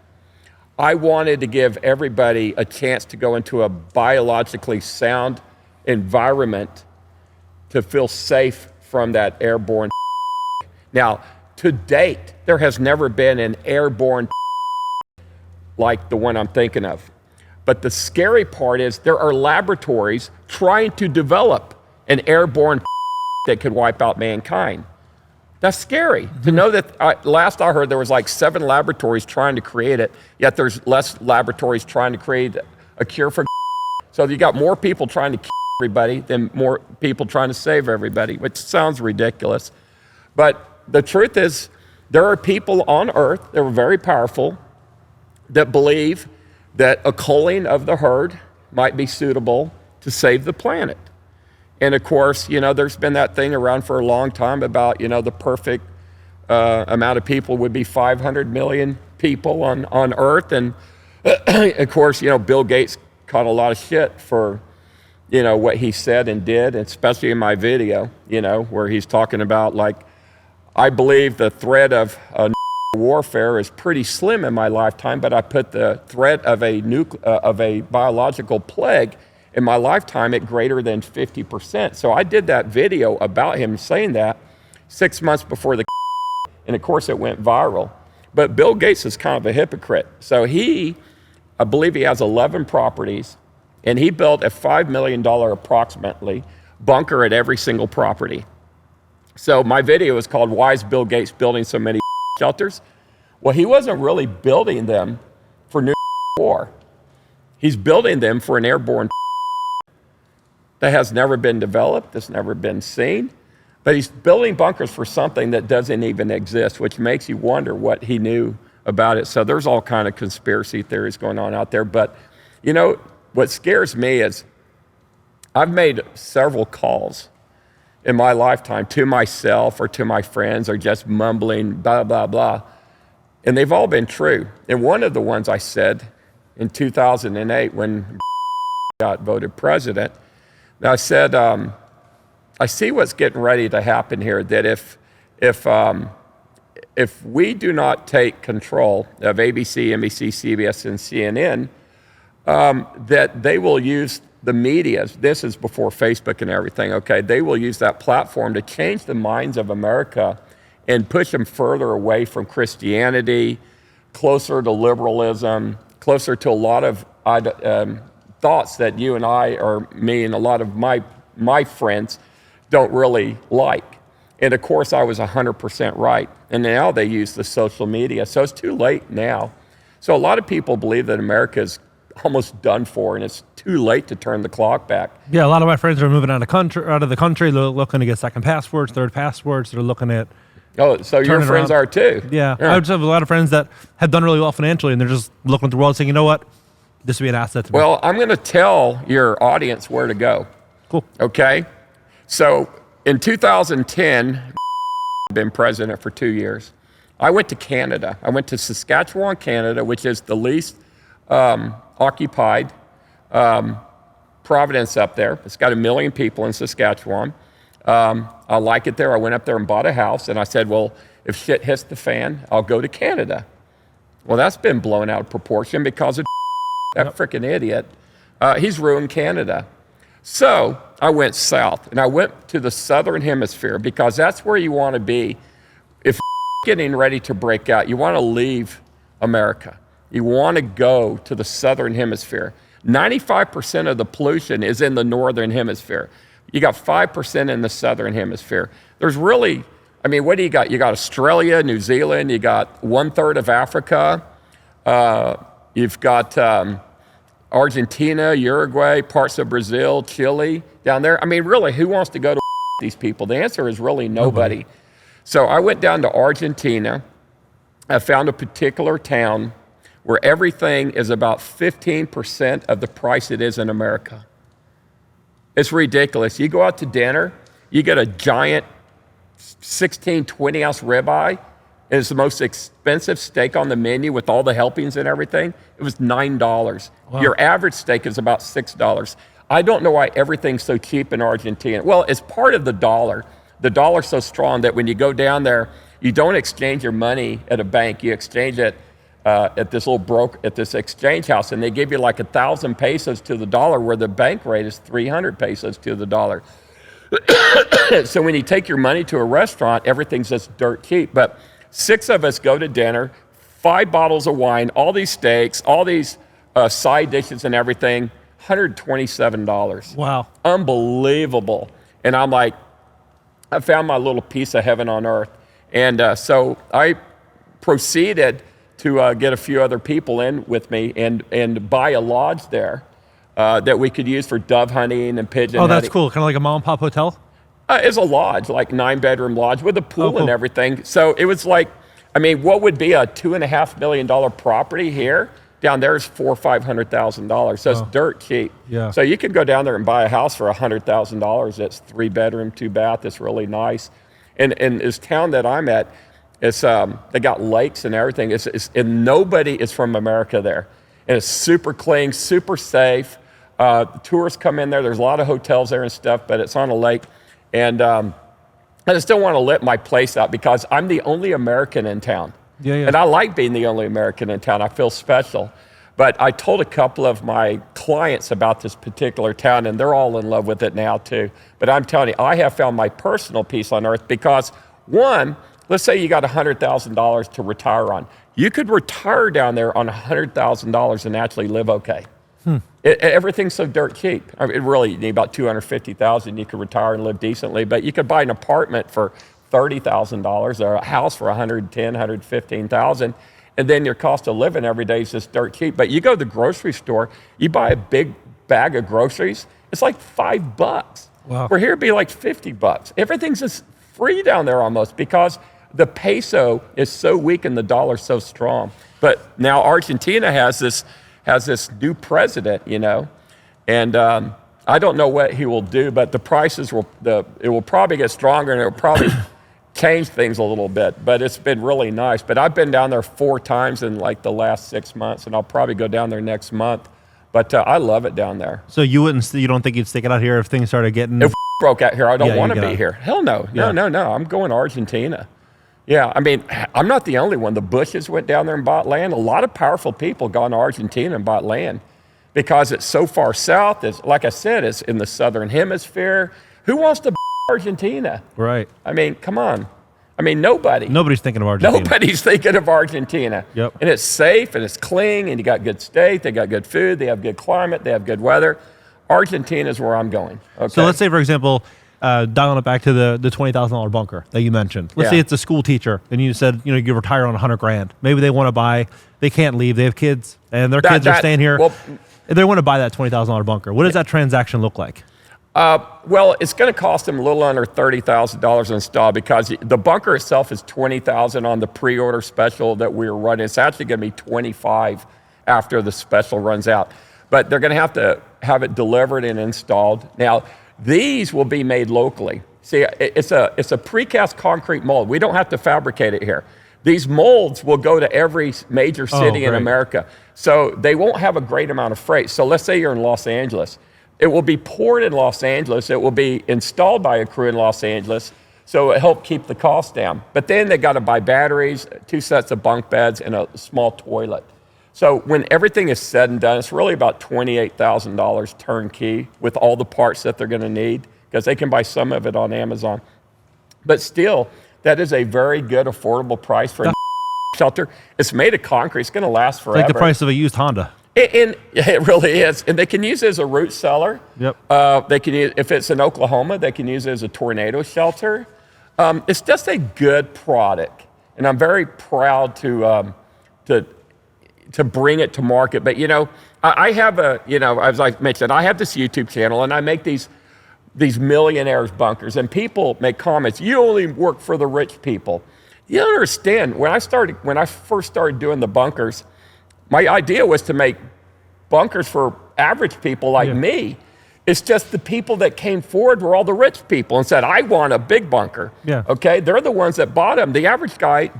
I wanted to give everybody a chance to go into a biologically sound environment to feel safe from that airborne. Now, to date, there has never been an airborne like the one I'm thinking of. But the scary part is there are laboratories trying to develop an airborne that could wipe out mankind. That's scary to know that. Last I heard, there was like 7 laboratories trying to create it, yet there's less laboratories trying to create a cure for. So you got more people trying to kill everybody than more people trying to save everybody, which sounds ridiculous. But the truth is, there are people on Earth that are very powerful that believe that a culling of the herd might be suitable to save the planet. And of course, you know, there's been that thing around for a long time about, you know, the perfect amount of people would be 500 million people on Earth. And of course, you know, Bill Gates caught a lot of shit for, you know, what he said and did, especially in my video, you know, where he's talking about, like, I believe the threat of warfare is pretty slim in my lifetime, but I put the threat of a biological plague in my lifetime at greater than 50%. So I did that video about him saying that 6 months before and of course it went viral. But Bill Gates is kind of a hypocrite. So he I believe he has 11 properties, and he built a $5 million approximately bunker at every single property. So my video is called, Why is Bill Gates Building So Many Shelters? Well, he wasn't really building them for new war. He's building them for an airborne that has never been developed, that's never been seen. But he's building bunkers for something that doesn't even exist, which makes you wonder what he knew about it. So there's all kind of conspiracy theories going on out there. But, you know, what scares me is I've made several calls in my lifetime to myself or to my friends or just mumbling, blah, blah, blah. And they've all been true. And one of the ones I said in 2008 when got voted president, I said, I see what's getting ready to happen here, that if we do not take control of ABC, NBC, CBS, and CNN, that they will use the media, this is before Facebook and everything, okay, they will use that platform to change the minds of America and push them further away from Christianity, closer to liberalism, closer to a lot of thoughts that you and I, or me and a lot of my friends, don't really like. And of course, I was 100% right. And now they use the social media. So it's too late now. So a lot of people believe that America is almost done for, and it's too late to turn the clock back. Yeah, a lot of my friends are moving out of the country. They're looking to get second passports, third passports. They're looking at so your friends are too? Yeah. I just have a lot of friends that have done really well financially, and they're just looking at the world saying, you know what? This would be an asset to me. Well, I'm going to tell your audience where to go. Cool. Okay? So in 2010, I've been president for 2 years. I went to Canada. I went to Saskatchewan, Canada, which is the least occupied province up there. It's got 1 million people in Saskatchewan. I like it there. I went up there and bought a house, and I said, well, if shit hits the fan, I'll go to Canada. Well, that's been blown out of proportion because of that freaking idiot. He's ruined Canada. So I went south, and I went to the southern hemisphere because that's where you want to be. If getting ready to break out, you want to leave America. You want to go to the southern hemisphere. 95% of the pollution is in the northern hemisphere. You got 5% in the southern hemisphere. There's really, I mean, what do you got? You got Australia, New Zealand, you got 1/3 of Africa. You've got Argentina, Uruguay, parts of Brazil, Chile down there. I mean, really, who wants to go to these people? The answer is really nobody. So I went down to Argentina. I found a particular town where everything is about 15% of the price it is in America. It's ridiculous. You go out to dinner, you get a giant 16, 20-ounce ribeye, and it's the most expensive steak on the menu with all the helpings and everything. It was $9. Wow. Your average steak is about $6. I don't know why everything's so cheap in Argentina. Well, it's part of the dollar. The dollar's so strong that when you go down there, you don't exchange your money at a bank. You exchange it at this exchange house, and they give you like 1,000 pesos to the dollar, where the bank rate is 300 pesos to the dollar. So when you take your money to a restaurant, everything's just dirt cheap. But 6 of us go to dinner, 5 bottles of wine, all these steaks, all these side dishes and everything, $127. Wow. Unbelievable. And I'm like, I found my little piece of heaven on earth. And so I proceeded to get a few other people in with me and buy a lodge there that we could use for dove hunting and pigeon hunting. Oh, that's cool. Kind of like a mom and pop hotel? It's a lodge, like 9-bedroom lodge with a pool and everything. So it was like, I mean, what would be a $2.5 million property here? Down there is $400,000 or $500,000. So it's dirt cheap. Yeah. So you could go down there and buy a house for $100,000. That's 3-bedroom, 2-bath. It's really nice. And this town that I'm at, it's they got lakes and everything. And nobody is from America there. And it's super clean, super safe. Tourists come in there. There's a lot of hotels there and stuff, but it's on a lake. And I just don't want to let my place out because I'm the only American in town. Yeah. And I like being the only American in town. I feel special. But I told a couple of my clients about this particular town, and they're all in love with it now too. But I'm telling you, I have found my personal peace on earth because, one, let's say you got $100,000 to retire on. you could retire down there on $100,000 and actually live okay. Everything's so dirt cheap. I mean, really, you need about $250,000. You could retire and live decently, but you could buy an apartment for $30,000 or a house for $110,000, $115,000, and then your cost of living every day is just dirt cheap. But you go to the grocery store, you buy a big bag of groceries, it's like $5. Wow. Where here it'd be like $50. Everything's just free down there almost because the peso is so weak and the dollar's so strong. But now Argentina has this new president, you know, and I don't know what he will do, but the prices it will probably get stronger and it will probably change things a little bit. But it's been really nice. But I've been down there 4 times in like the last 6 months, and I'll probably go down there next month. But I love it down there. So you don't think you'd stick it out here if things started getting... If broke out here, I don't want to be here. Hell no. Yeah. No. I'm going to Argentina. Yeah, I mean, I'm not the only one. The Bushes went down there and bought land. A lot of powerful people gone to Argentina and bought land because it's so far south. It's, like I said, it's in the southern hemisphere. Who wants to Argentina? Right. I mean, come on. I mean, nobody. Nobody's thinking of Argentina. Nobody's thinking of Argentina. Yep. And it's safe and it's clean and you got good state. They got good food. They have good climate. They have good weather. Argentina is where I'm going. Okay. So let's say, for example, dialing it back to the $20,000 bunker that you mentioned. Let's say it's a school teacher and you said, you know, you retire on $100,000. Maybe they want to buy, they can't leave. They have kids and their kids are staying here. Well, they want to buy that $20,000 bunker. What does that transaction look like? Well, it's going to cost them a little under $30,000 to install because the bunker itself is $20,000 on the pre-order special that we're running. It's actually going to be $25,000 after the special runs out. But they're going to have it delivered and installed. Now, these will be made locally. See, it's a precast concrete mold. We don't have to fabricate it here. These molds will go to every major city in America. So they won't have a great amount of freight. So let's say you're in Los Angeles. It will be poured in Los Angeles. It will be installed by a crew in Los Angeles. So it helped keep the cost down. But then they got to buy batteries, 2 sets of bunk beds, and a small toilet. So when everything is said and done, it's really about $28,000 turnkey with all the parts that they're going to need because they can buy some of it on Amazon. But still, that is a very good, affordable price for a shelter. It's made of concrete. It's going to last forever. It's like the price of a used Honda. It really is. And they can use it as a root cellar. Yep. They can use, if it's in Oklahoma, they can use it as a tornado shelter. It's just a good product. And I'm very proud to bring it to market. But, you know, I have as I mentioned, I have this YouTube channel and I make these millionaires bunkers and people make comments, you only work for the rich people. You don't understand. When I first started doing the bunkers, my idea was to make bunkers for average people like me. It's just the people that came forward were all the rich people and said, I want a big bunker. Yeah. Okay, they're the ones that bought them. The average guy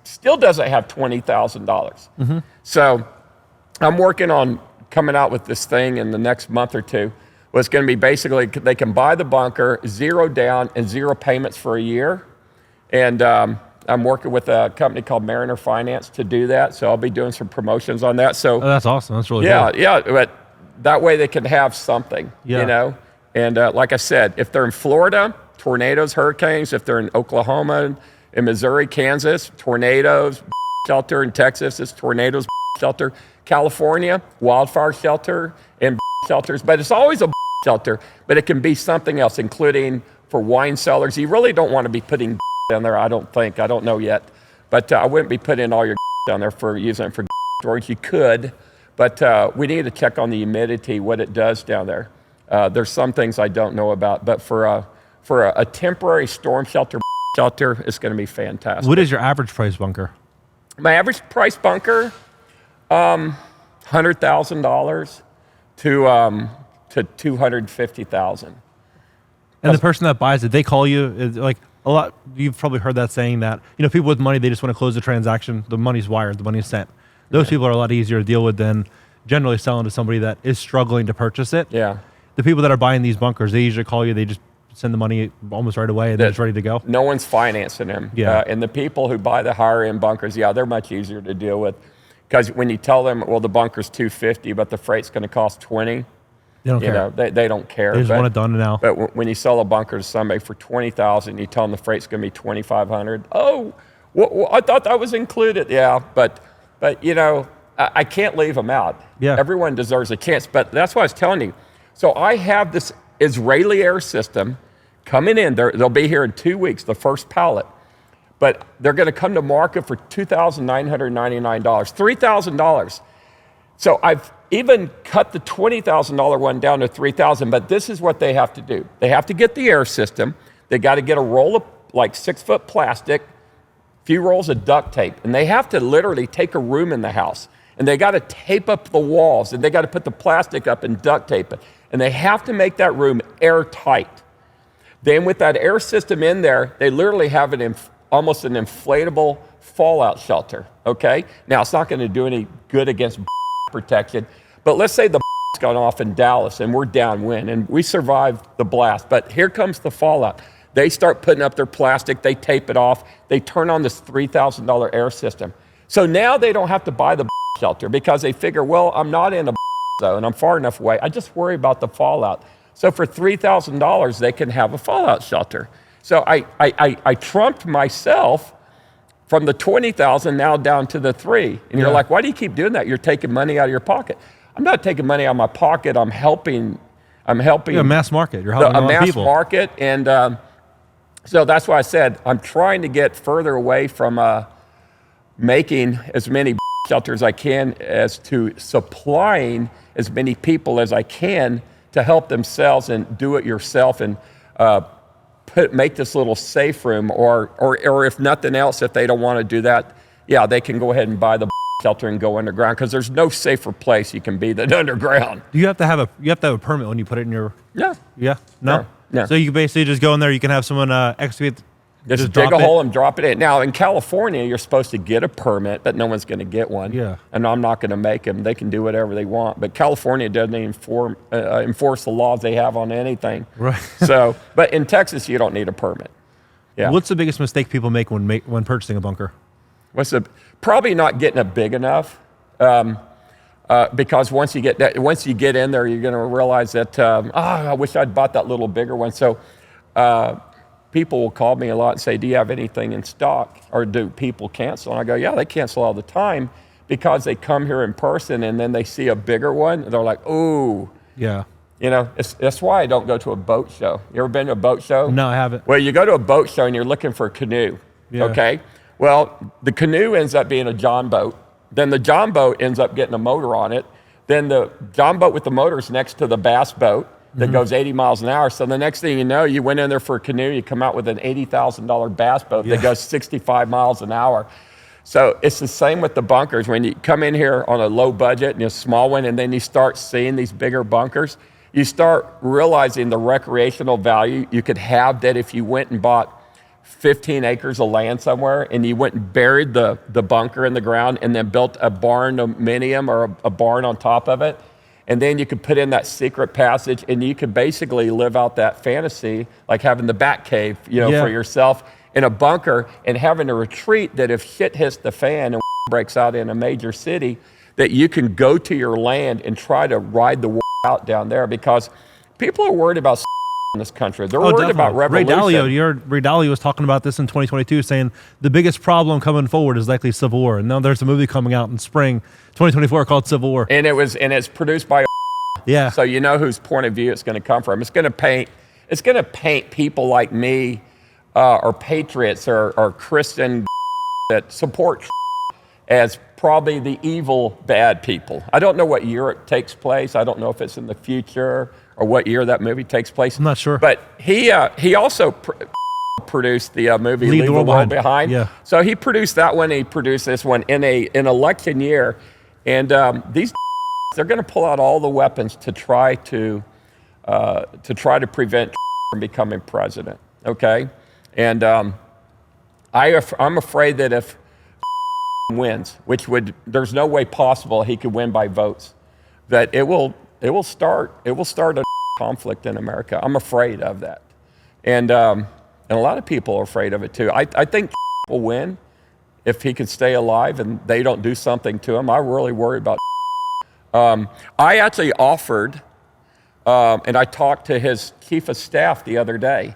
still doesn't have $20,000. So I'm working on coming out with this thing in the next month or two. It's going to be basically they can buy the bunker, 0 down and 0 payments for a year. And I'm working with a company called Mariner Finance to do that. So I'll be doing some promotions on that. So that's awesome. That's really cool. Yeah. But that way they can have something, you know. And like I said, if they're in Florida, tornadoes, hurricanes. If they're in Oklahoma, in Missouri, Kansas, tornadoes, shelter. In Texas, it's tornadoes, shelter. California, wildfire shelter and shelters. But it's always a shelter, but it can be something else, including for wine cellars. You really don't want to be putting down there, I don't think. I don't know yet. But I wouldn't be putting all your down there for using it for storage. You could, but we need to check on the humidity, what it does down there. There's some things I don't know about, but for a temporary storm shelter, it's going to be fantastic. What is your average price bunker? My average price bunker, $100,000 to $250,000. And the person that buys it, they call you like a lot. You've probably heard that saying that, you know, people with money, they just want to close the transaction. The money's wired, the money's sent. Those people are a lot easier to deal with than generally selling to somebody that is struggling to purchase it. Yeah. The people that are buying these bunkers, they usually call you. They just send the money almost right away and then it's ready to go. No one's financing them. Yeah. And the people who buy the higher end bunkers, they're much easier to deal with. Because when you tell them, well, the bunker's $250, but the freight's going to cost $20, they don't care. They don't care. They just want it done now. But when you sell a bunker to somebody for $20,000, you tell them the freight's going to be $2,500. Oh, well, I thought that was included. Yeah, but But, you know, I can't leave them out. Yeah. Everyone deserves a chance. But that's what I was telling you. So I have this Israeli air system coming in. They'll be here in 2 weeks, the first pallet. But they're going to come to market for $2,999, $3,000. So I've even cut the $20,000 one down to $3,000. But this is what they have to do. They have to get the air system. They got to get a roll of like 6-foot plastic, few rolls of duct tape, and they have to literally take a room in the house, and they got to tape up the walls, and they got to put the plastic up and duct tape it, and they have to make that room airtight. Then with that air system in there, they literally have almost an inflatable fallout shelter, okay? Now, it's not going to do any good against protection, but let's say the gone off in Dallas, and we're downwind, and we survived the blast, but here comes the fallout. They start putting up their plastic, they tape it off, they turn on this $3,000 air system. So now they don't have to buy the shelter because they figure, well, I'm not in a zone, I'm far enough away, I just worry about the fallout. So for $3,000, they can have a fallout shelter. So I trumped myself from the $20,000 now down to the $3,000. And you're like, why do you keep doing that? You're taking money out of your pocket. I'm not taking money out of my pocket, I'm helping. Yeah, mass market, you're helping a lot of people. Mass market, and so that's why I said I'm trying to get further away from making as many shelters as I can as to supplying as many people as I can to help themselves and do it yourself and make this little safe room, or if nothing else, if they don't want to do that, yeah, they can go ahead and buy the shelter and go underground because there's no safer place you can be than underground. Do you have to have a permit when you put it in your? Yeah. Yeah. No. Yeah. So you can basically just go in there. You can have someone excavate. Just dig a hole and drop it in. Now in California, you're supposed to get a permit, but no one's going to get one. Yeah. And I'm not going to make them. They can do whatever they want. But California doesn't enforce the laws they have on anything. Right. So, but in Texas, you don't need a permit. Yeah. What's the biggest mistake people make when purchasing a bunker? Probably not getting it big enough, because once you get in there, you're going to realize that I wish I'd bought that little bigger one. So people will call me a lot and say, "Do you have anything in stock?" Or do people cancel? And I go, "Yeah, they cancel all the time because they come here in person and then they see a bigger one. And they're like, ooh." Yeah. You know, that's why I don't go to a boat show. You ever been to a boat show? No, I haven't. Well, you go to a boat show and you're looking for a canoe. Yeah. Okay. Well, the canoe ends up being a John boat. Then the John boat ends up getting a motor on it. Then the John boat with the motor is next to the bass boat that goes 80 miles an hour. So the next thing you know, you went in there for a canoe, you come out with an $80,000 bass boat that goes 65 miles an hour. So it's the same with the bunkers. When you come in here on a low budget and a small one, and then you start seeing these bigger bunkers, you start realizing the recreational value you could have that if you went and bought 15 acres of land somewhere and you went and buried the bunker in the ground and then built a barn-dominium or a barn on top of it. And then you could put in that secret passage and you could basically live out that fantasy, like having the bat cave, for yourself in a bunker and having a retreat that if shit hits the fan and breaks out in a major city, that you can go to your land and try to ride the out down there, because people are worried about in this country. They're worried about revolution. Ray Dalio was talking about this in 2022, saying the biggest problem coming forward is likely Civil War. And now there's a movie coming out in spring 2024 called Civil War. And it's produced by yeah. So you know whose point of view it's going to come from. It's going to paint people like me or patriots or Christian that support as probably the evil, bad people. I don't know what year it takes place. I don't know if it's in the future or what year that movie takes place. I'm not sure. But he also produced the movie Leave the World Behind. Yeah. So he produced that one. He produced this one in an election year, and these they're going to pull out all the weapons to try to prevent from becoming president. Okay, and I'm afraid that if wins, there's no way possible he could win by votes, that it will start a conflict in America. I'm afraid of that, and a lot of people are afraid of it too. I think will win if he can stay alive and they don't do something to him. I really worry about. I actually offered, and I talked to his chief of staff the other day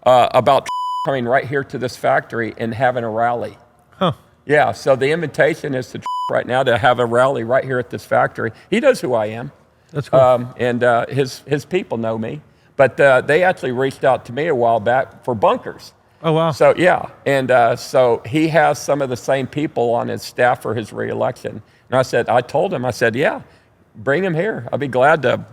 about coming right here to this factory and having a rally. Huh. Yeah, so the invitation is to right now to have a rally right here at this factory. He knows who I am. That's cool. And his people know me. But they actually reached out to me a while back for bunkers. Oh, wow. So, yeah. And so he has some of the same people on his staff for his reelection. And I told him, yeah, bring him here. I'll be glad to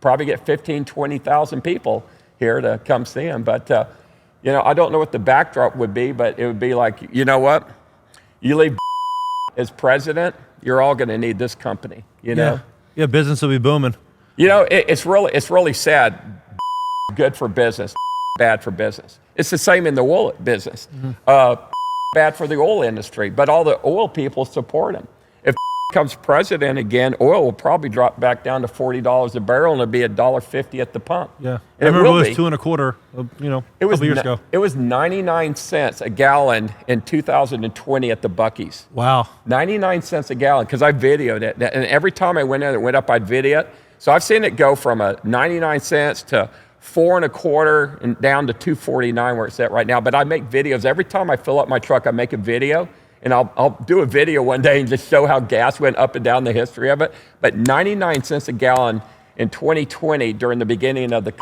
probably get 15, 20,000 people here to come see him. But, I don't know what the backdrop would be, but it would be like, you know what? You leave as president, you're all going to need this company, you know? Yeah, business will be booming. It's really sad. Good for business, bad for business. It's the same in the oil business. Bad for the oil industry, but all the oil people support him. If becomes president again, oil will probably drop back down to $40 a barrel, and it'll be $1.50 at the pump. Yeah, and I remember it was $2.25. A couple years ago. It was 99 cents a gallon in 2020 at the Buc-ee's. Wow, 99 cents a gallon, because I videoed it, and every time I went in, it went up. I'd video it. So I've seen it go from 99 cents to $4.25 and down to $2.49 where it's at right now. But I make videos every time I fill up my truck. I make a video. And I'll do a video one day and just show how gas went up and down the history of it. But 99 cents a gallon in 2020 during the beginning of the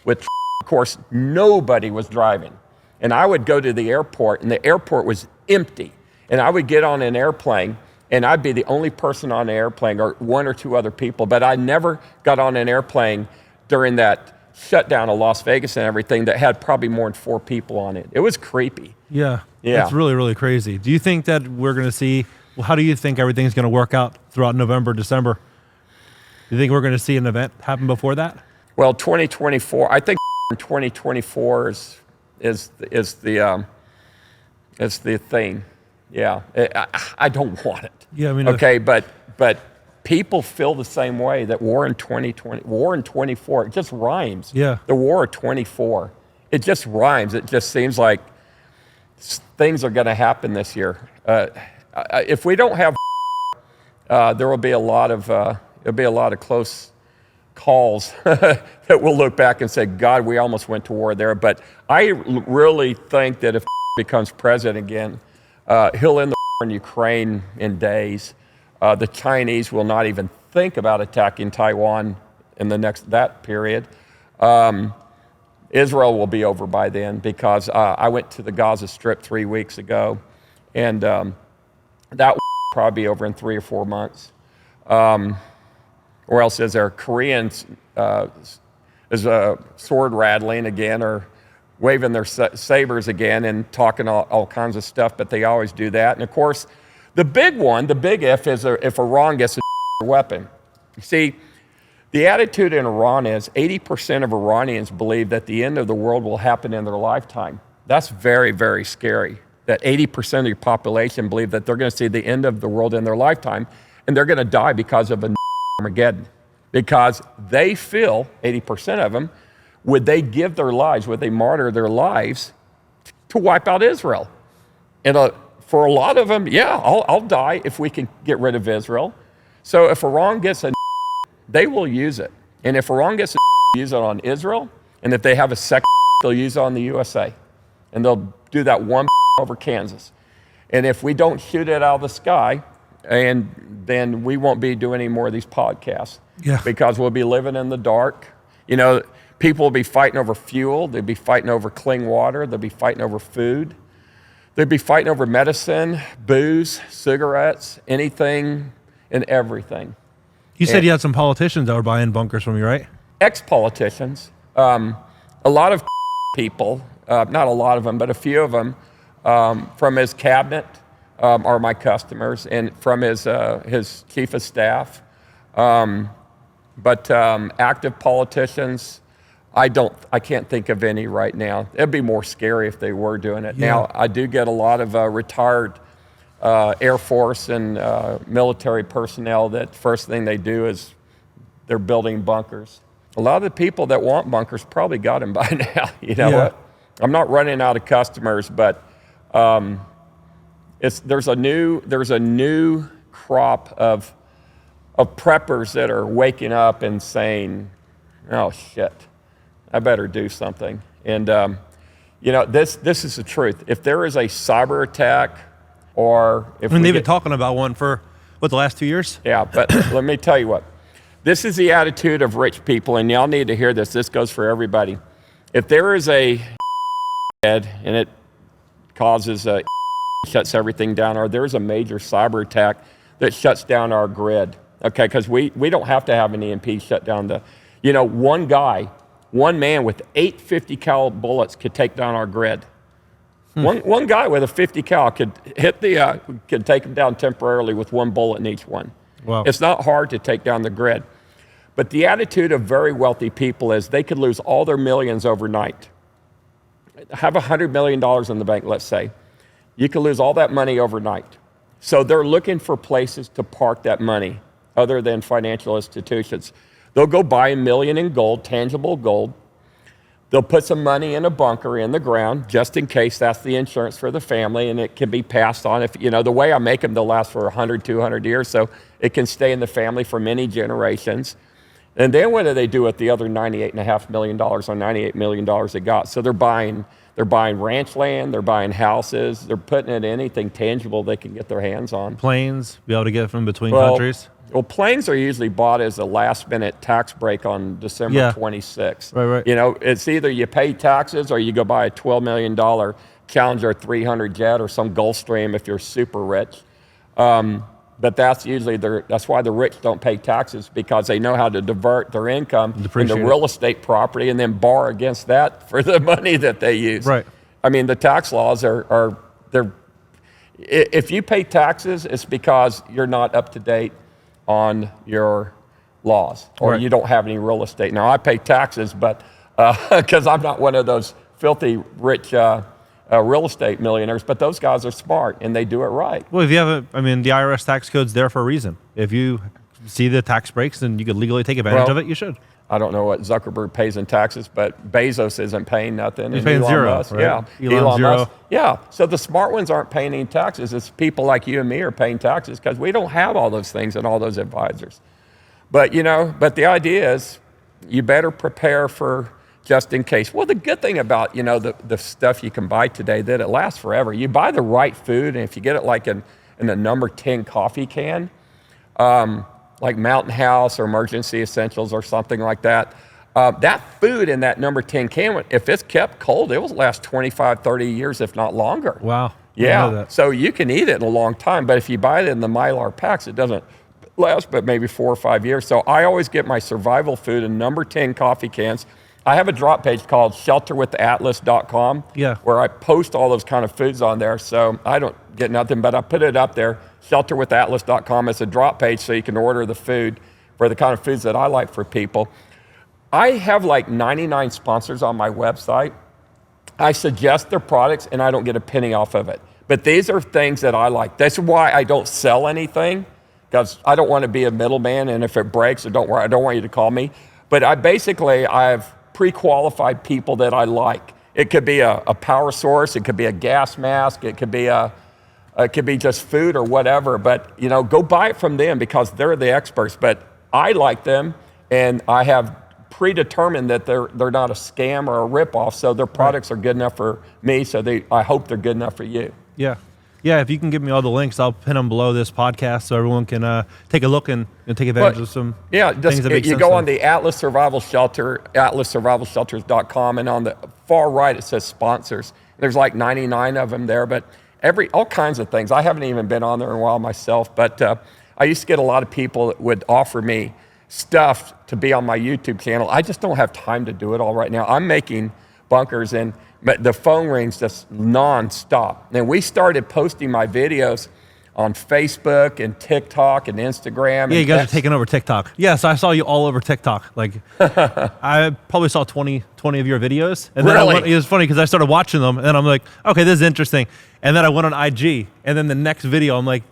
which, of course, nobody was driving. And I would go to the airport, and the airport was empty. And I would get on an airplane, and I'd be the only person on the airplane, or one or two other people. But I never got on an airplane during that shutdown of Las Vegas and everything that had probably more than 4 people on it. It was creepy. Yeah. It's really, really crazy. Do you think that we're going to see, how do you think everything's going to work out throughout November, December? Do you think we're going to see an event happen before that? Well, 2024, I think 2024 is the thing. Yeah, I don't want it. Yeah, I mean, okay, but people feel the same way, that war in 2020, war in 24, it just rhymes. Yeah. The war of 24, it just rhymes. It just seems like things are going to happen this year. If we don't have, there will be a lot of close calls that we'll look back and say, God, we almost went to war there. But I really think that if becomes president again, he'll end the war in Ukraine in days. The Chinese will not even think about attacking Taiwan in that period. Israel will be over by then, because I went to the Gaza Strip 3 weeks ago, and that will probably be over in 3 or 4 months. Or else is there? Koreans is sword rattling again, or waving their sabers again and talking all kinds of stuff, but they always do that. And of course, the big if is if Iran gets a weapon. You see, the attitude in Iran is 80% of Iranians believe that the end of the world will happen in their lifetime. That's very, very scary, that 80% of your population believe that they're going to see the end of the world in their lifetime, and they're going to die because of a Armageddon. Because they feel, 80% of them, would they give their lives, would they martyr their lives to wipe out Israel? And for a lot of them, yeah, I'll die if we can get rid of Israel. So if Iran gets a they will use it. And if Iran gets use it on Israel, and if they have a second, they'll use it on the USA. And they'll do that one over Kansas. And if we don't shoot it out of the sky, and then we won't be doing any more of these podcasts. Yeah. Because we'll be living in the dark. People will be fighting over fuel. They'll be fighting over clean water. They'll be fighting over food. They'll be fighting over medicine, booze, cigarettes, anything and everything. You said you had some politicians that were buying bunkers from you, right? Ex-politicians. A lot of people, not a lot of them, but a few of them, from his cabinet are my customers, and from his chief of staff. But active politicians, I can't think of any right now. It'd be more scary if they were doing it. Yeah. Now, I do get a lot of retired Air Force and military personnel that first thing they do is they're building bunkers. A lot of the people that want bunkers probably got them by now. You know what? I'm not running out of customers, but there's a new crop of preppers that are waking up and saying, "Oh shit, I better do something." And this is the truth. If there is a cyber attack, or if I mean, we they've been get, talking about one for, what, the last 2 years? yeah, but let me tell you what. This is the attitude of rich people, and y'all need to hear this. This goes for everybody. If there is a head and it causes shuts everything down, or there's a major cyber attack that shuts down our grid, okay, because we don't have to have an EMP shut down one man with 8 50 cal bullets could take down our grid. One guy with a 50 cal could could take them down temporarily with one bullet in each one. Wow. It's not hard to take down the grid. But the attitude of very wealthy people is they could lose all their millions overnight. Have $100 million in the bank, let's say. You could lose all that money overnight. So they're looking for places to park that money other than financial institutions. They'll go buy $1 million in gold, tangible gold. They'll put some money in a bunker in the ground, just in case. That's the insurance for the family, and it can be passed on. If the way I make them, they'll last for 100, 200 years, so it can stay in the family for many generations. And then what do they do with the other $98.5 million or $98 million they got? So they're buying ranch land, they're buying houses, they're putting it in anything tangible they can get their hands on. Planes, be able to get from between countries? Well, planes are usually bought as a last-minute tax break on December 26th. Right. It's either you pay taxes or you go buy a $12 million Challenger 300 jet or some Gulfstream if you're super rich. But that's usually that's why the rich don't pay taxes, because they know how to divert their income into real estate property and then borrow against that for the money that they use. Right. I mean, the tax laws if you pay taxes, it's because you're not up to date on your laws, or you don't have any real estate. Now, I pay taxes, but because I'm not one of those filthy rich real estate millionaires, but those guys are smart and they do it right. Well, if you have the IRS tax code's there for a reason. If you see the tax breaks and you could legally take advantage of it, you should. I don't know what Zuckerberg pays in taxes, but Bezos isn't paying nothing. He's paying zero, Musk, right? Yeah, Elon zero. Musk, yeah. So the smart ones aren't paying any taxes. It's people like you and me are paying taxes because we don't have all those things and all those advisors. But the idea is you better prepare for just in case. Well, the good thing about the stuff you can buy today, that it lasts forever. You buy the right food, and if you get it like in a number 10 coffee can, like Mountain House or Emergency Essentials or something like that, that food in that number 10 can, if it's kept cold, it will last 25, 30 years, if not longer. Wow. Yeah. So you can eat it in a long time, but if you buy it in the Mylar packs, it doesn't last but maybe 4 or 5 years. So I always get my survival food in number 10 coffee cans. I have a drop page called shelterwithatlas.com where I post all those kind of foods on there. So I don't get nothing, but I put it up there, shelterwithatlas.com. It's a drop page so you can order the food for the kind of foods that I like for people. I have like 99 sponsors on my website. I suggest their products and I don't get a penny off of it. But these are things that I like. That's why I don't sell anything, because I don't want to be a middleman, and if it breaks, don't worry, I don't want you to call me. But I've pre-qualified people that I like. It could be a power source, it could be a gas mask, it could be just food or whatever. But go buy it from them because they're the experts. But I like them, and I have predetermined that they're not a scam or a ripoff. So their products are good enough for me. So I hope they're good enough for you. Yeah. If you can give me all the links, I'll pin them below this podcast so everyone can take a look and take advantage of some things that make sense. You go on the Atlas Survival Shelter, atlassurvivalshelters.com, and on the far right it says sponsors. There's like 99 of them there, but all kinds of things. I haven't even been on there in a while myself, but I used to get a lot of people that would offer me stuff to be on my YouTube channel. I just don't have time to do it all right now. I'm making bunkers, but the phone rings just nonstop. And we started posting my videos on Facebook and TikTok and Instagram. Yeah, you guys are taking over TikTok. Yes, I saw you all over TikTok. Like, I probably saw 20 of your videos. And then it was funny because I started watching them, and then I'm like, okay, this is interesting. And then I went on IG, and then the next video, I'm like,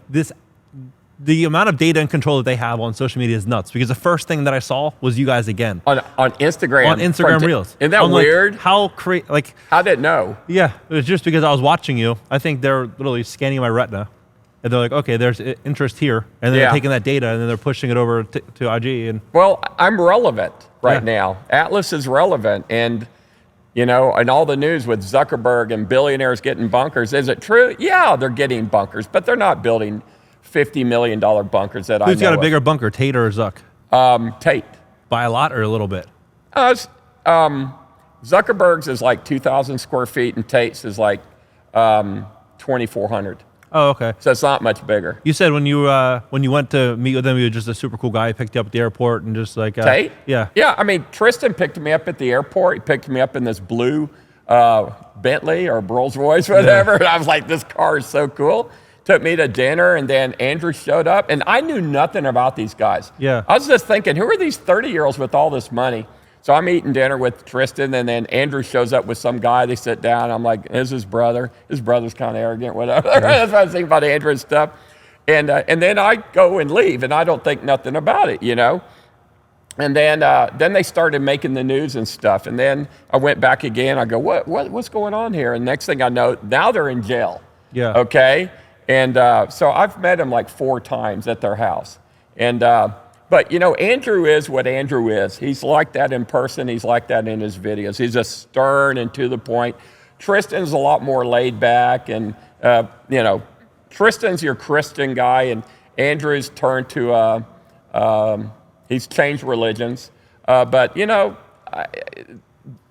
the amount of data and control that they have on social media is nuts, because the first thing that I saw was you guys again. On Instagram. On Instagram Reels. Isn't that weird? How did it know? Yeah, it was just because I was watching you. I think they're literally scanning my retina. And they're like, okay, there's interest here. And then they're taking that data and then they're pushing it over to IG. Well, I'm relevant right now. Atlas is relevant. And You know, and all the news with Zuckerberg and billionaires getting bunkers. Is it true? Yeah, they're getting bunkers, but they're not building $50 million bunkers that I know Who's got a of. bigger bunker, Tate or Zuck? Tate. By a lot or a little bit? Zuckerberg's is like 2,000 square feet, and Tate's is like 2,400. Oh, okay. So it's not much bigger. You said when you went to meet with him, he was just a super cool guy. He picked you up at the airport and just like Tate? Yeah. Yeah, I mean, Tristan picked me up at the airport. He picked me up in this blue Bentley or Rolls Royce, whatever. And I was like, this car is so cool. Took me to dinner, and then Andrew showed up. And I knew nothing about these guys. Yeah. I was just thinking, who are these 30-year-olds with all this money? So I'm eating dinner with Tristan, and then Andrew shows up with some guy. They sit down. I'm like, "Is his brother? His brother's kind of arrogant, whatever." That's what I was thinking about Andrew and stuff. And then I go and leave, and I don't think nothing about it, you know. And then they started making the news and stuff. And then I went back again. I go, what's going on here? And next thing I know, now they're in jail. Yeah. Okay. And so I've met them like 4 times at their house. And but, you know, Andrew is what Andrew is. He's like that in person. He's like that in his videos. He's just stern and to the point. Tristan's a lot more laid back. And, you know, Tristan's your Christian guy. And Andrew's turned to, he's changed religions. But, you know,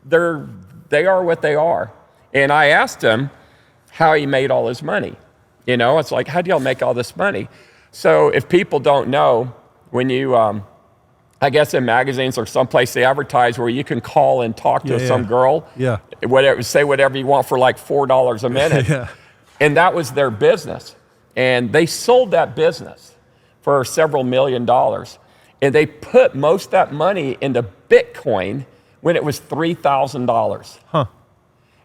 they are what they are. And I asked him how he made all his money. You know, it's like, how do y'all make all this money? So if people don't know, when you, I guess in magazines or someplace they advertise where you can call and talk to some girl, whatever, say whatever you want for like $4 a minute. Yeah. And that was their business. And they sold that business for several $1 million. And they put most of that money into Bitcoin when it was $3,000. Huh.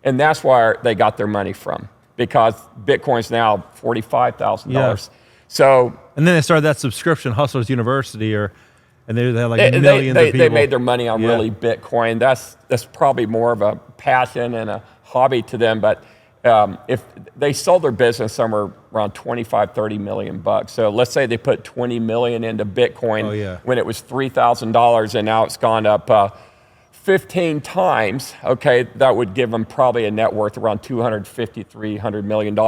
And that's where they got their money from, because Bitcoin's now $45,000. Yeah. So, and then they started that subscription, Hustlers University, and they had like millions of people. They made their money on really Bitcoin. That's probably more of a passion and a hobby to them. But if they sold their business somewhere around 25, 30 million bucks. So let's say they put 20 million into Bitcoin when it was $3,000, and now it's gone up 15 times. Okay, that would give them probably a net worth around $250, $300 million.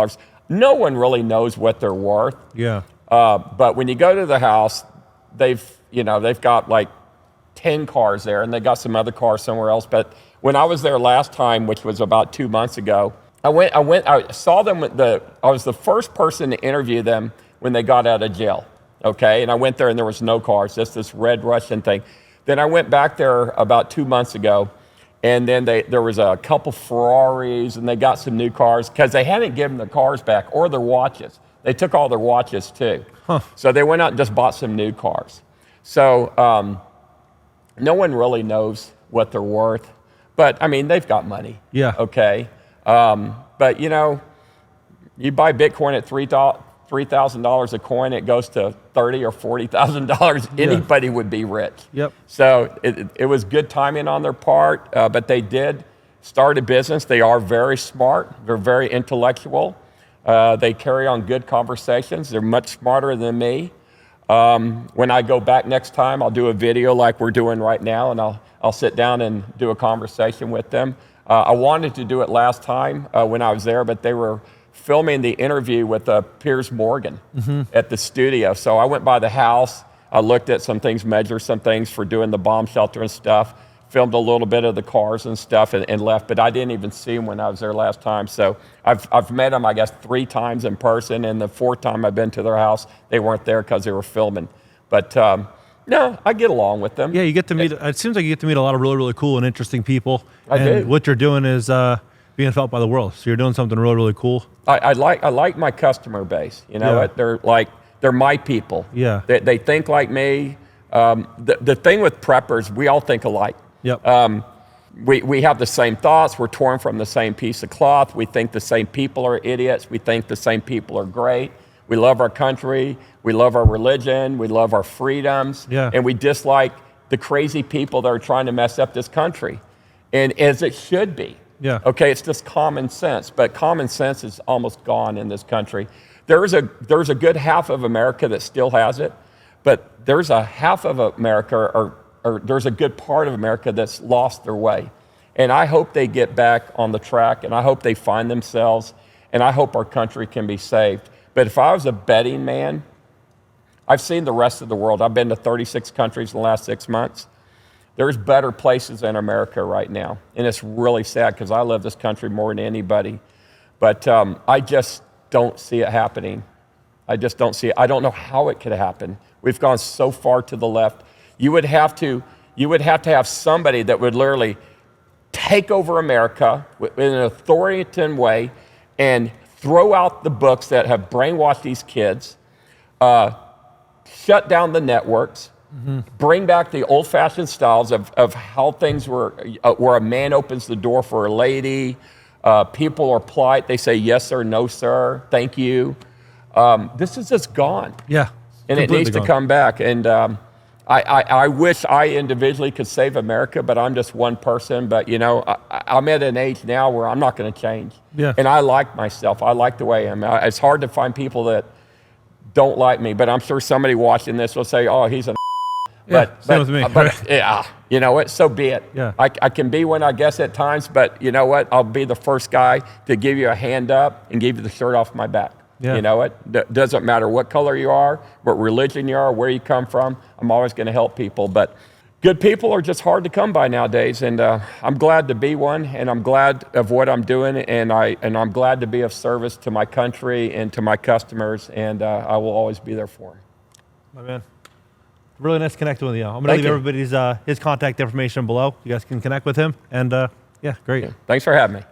No one really knows what they're worth. Yeah. But when you go to the house, they've got like 10 cars there, and they got some other cars somewhere else. But when I was there last time, which was about 2 months ago, I saw them I was the first person to interview them when they got out of jail. Okay. And I went there and there was no cars, just this red Russian thing. Then I went back there about 2 months ago, and then there was a couple Ferraris, and they got some new cars because they hadn't given the cars back or their watches. They took all their watches too. Huh. So they went out and just bought some new cars. So no one really knows what they're worth. But, I mean, they've got money. Yeah. Okay. But, you know, you buy Bitcoin at $3,000 a coin, it goes to $30,000 or $40,000. Anybody would be rich. Yep. So it was good timing on their part, but they did start a business. They are very smart. They're very intellectual. They carry on good conversations. They're much smarter than me. When I go back next time, I'll do a video like we're doing right now, and I'll sit down and do a conversation with them. I wanted to do it last time when I was there, but they were filming the interview with Piers Morgan at the studio. So I went by the house. I looked at some things, measured some things for doing the bomb shelter and stuff, filmed a little bit of the cars and stuff, and left. But I didn't even see them when I was there last time. So I've met them, I guess, 3 times in person. And the 4th time I've been to their house, they weren't there because they were filming. But no, I get along with them. Yeah, you get to meet. It seems like you get to meet a lot of really, really cool and interesting people. I do. What you're doing is being felt by the world. So you're doing something really, really cool. I like my customer base. You know what? They're my people. Yeah. They think like me. The thing with preppers, we all think alike. Yep. We have the same thoughts. We're torn from the same piece of cloth. We think the same people are idiots. We think the same people are great. We love our country. We love our religion. We love our freedoms. Yeah. And we dislike the crazy people that are trying to mess up this country. And as it should be. Yeah. Okay, it's just common sense. But common sense is almost gone in this country. There's a good half of America that still has it. But there's a half of America, or there's a good part of America that's lost their way. And I hope they get back on the track, and I hope they find themselves, and I hope our country can be saved. But if I was a betting man, I've seen the rest of the world. I've been to 36 countries in the last 6 months. There's better places in America right now. And it's really sad because I love this country more than anybody. But I just don't see it happening. I just don't see it. I don't know how it could happen. We've gone so far to the left. You would have to have somebody that would literally take over America in an authoritarian way and throw out the books that have brainwashed these kids, shut down the networks, bring back the old-fashioned styles of how things were, where a man opens the door for a lady, people are polite, they say yes sir, no sir, thank you. This is just gone. Yeah. And it needs to come back. And I wish I individually could save America, but I'm just one person. But, you know, I'm at an age now where I'm not going to change. Yeah. And I like myself. I like the way I am. It's hard to find people that don't like me, but I'm sure somebody watching this will say, oh, he's an same with me. But yeah, you know what, so be it. Yeah. I can be one, I guess, at times, but you know what? I'll be the first guy to give you a hand up and give you the shirt off my back. Yeah. You know what? Doesn't matter what color you are, what religion you are, where you come from. I'm always going to help people. But good people are just hard to come by nowadays, and I'm glad to be one, and I'm glad of what I'm doing, and I'm glad to be of service to my country and to my customers, and I will always be there for them. My man. Really nice connecting with you. I'm going to leave everybody's his contact information below. You guys can connect with him. And yeah, great. Thanks for having me.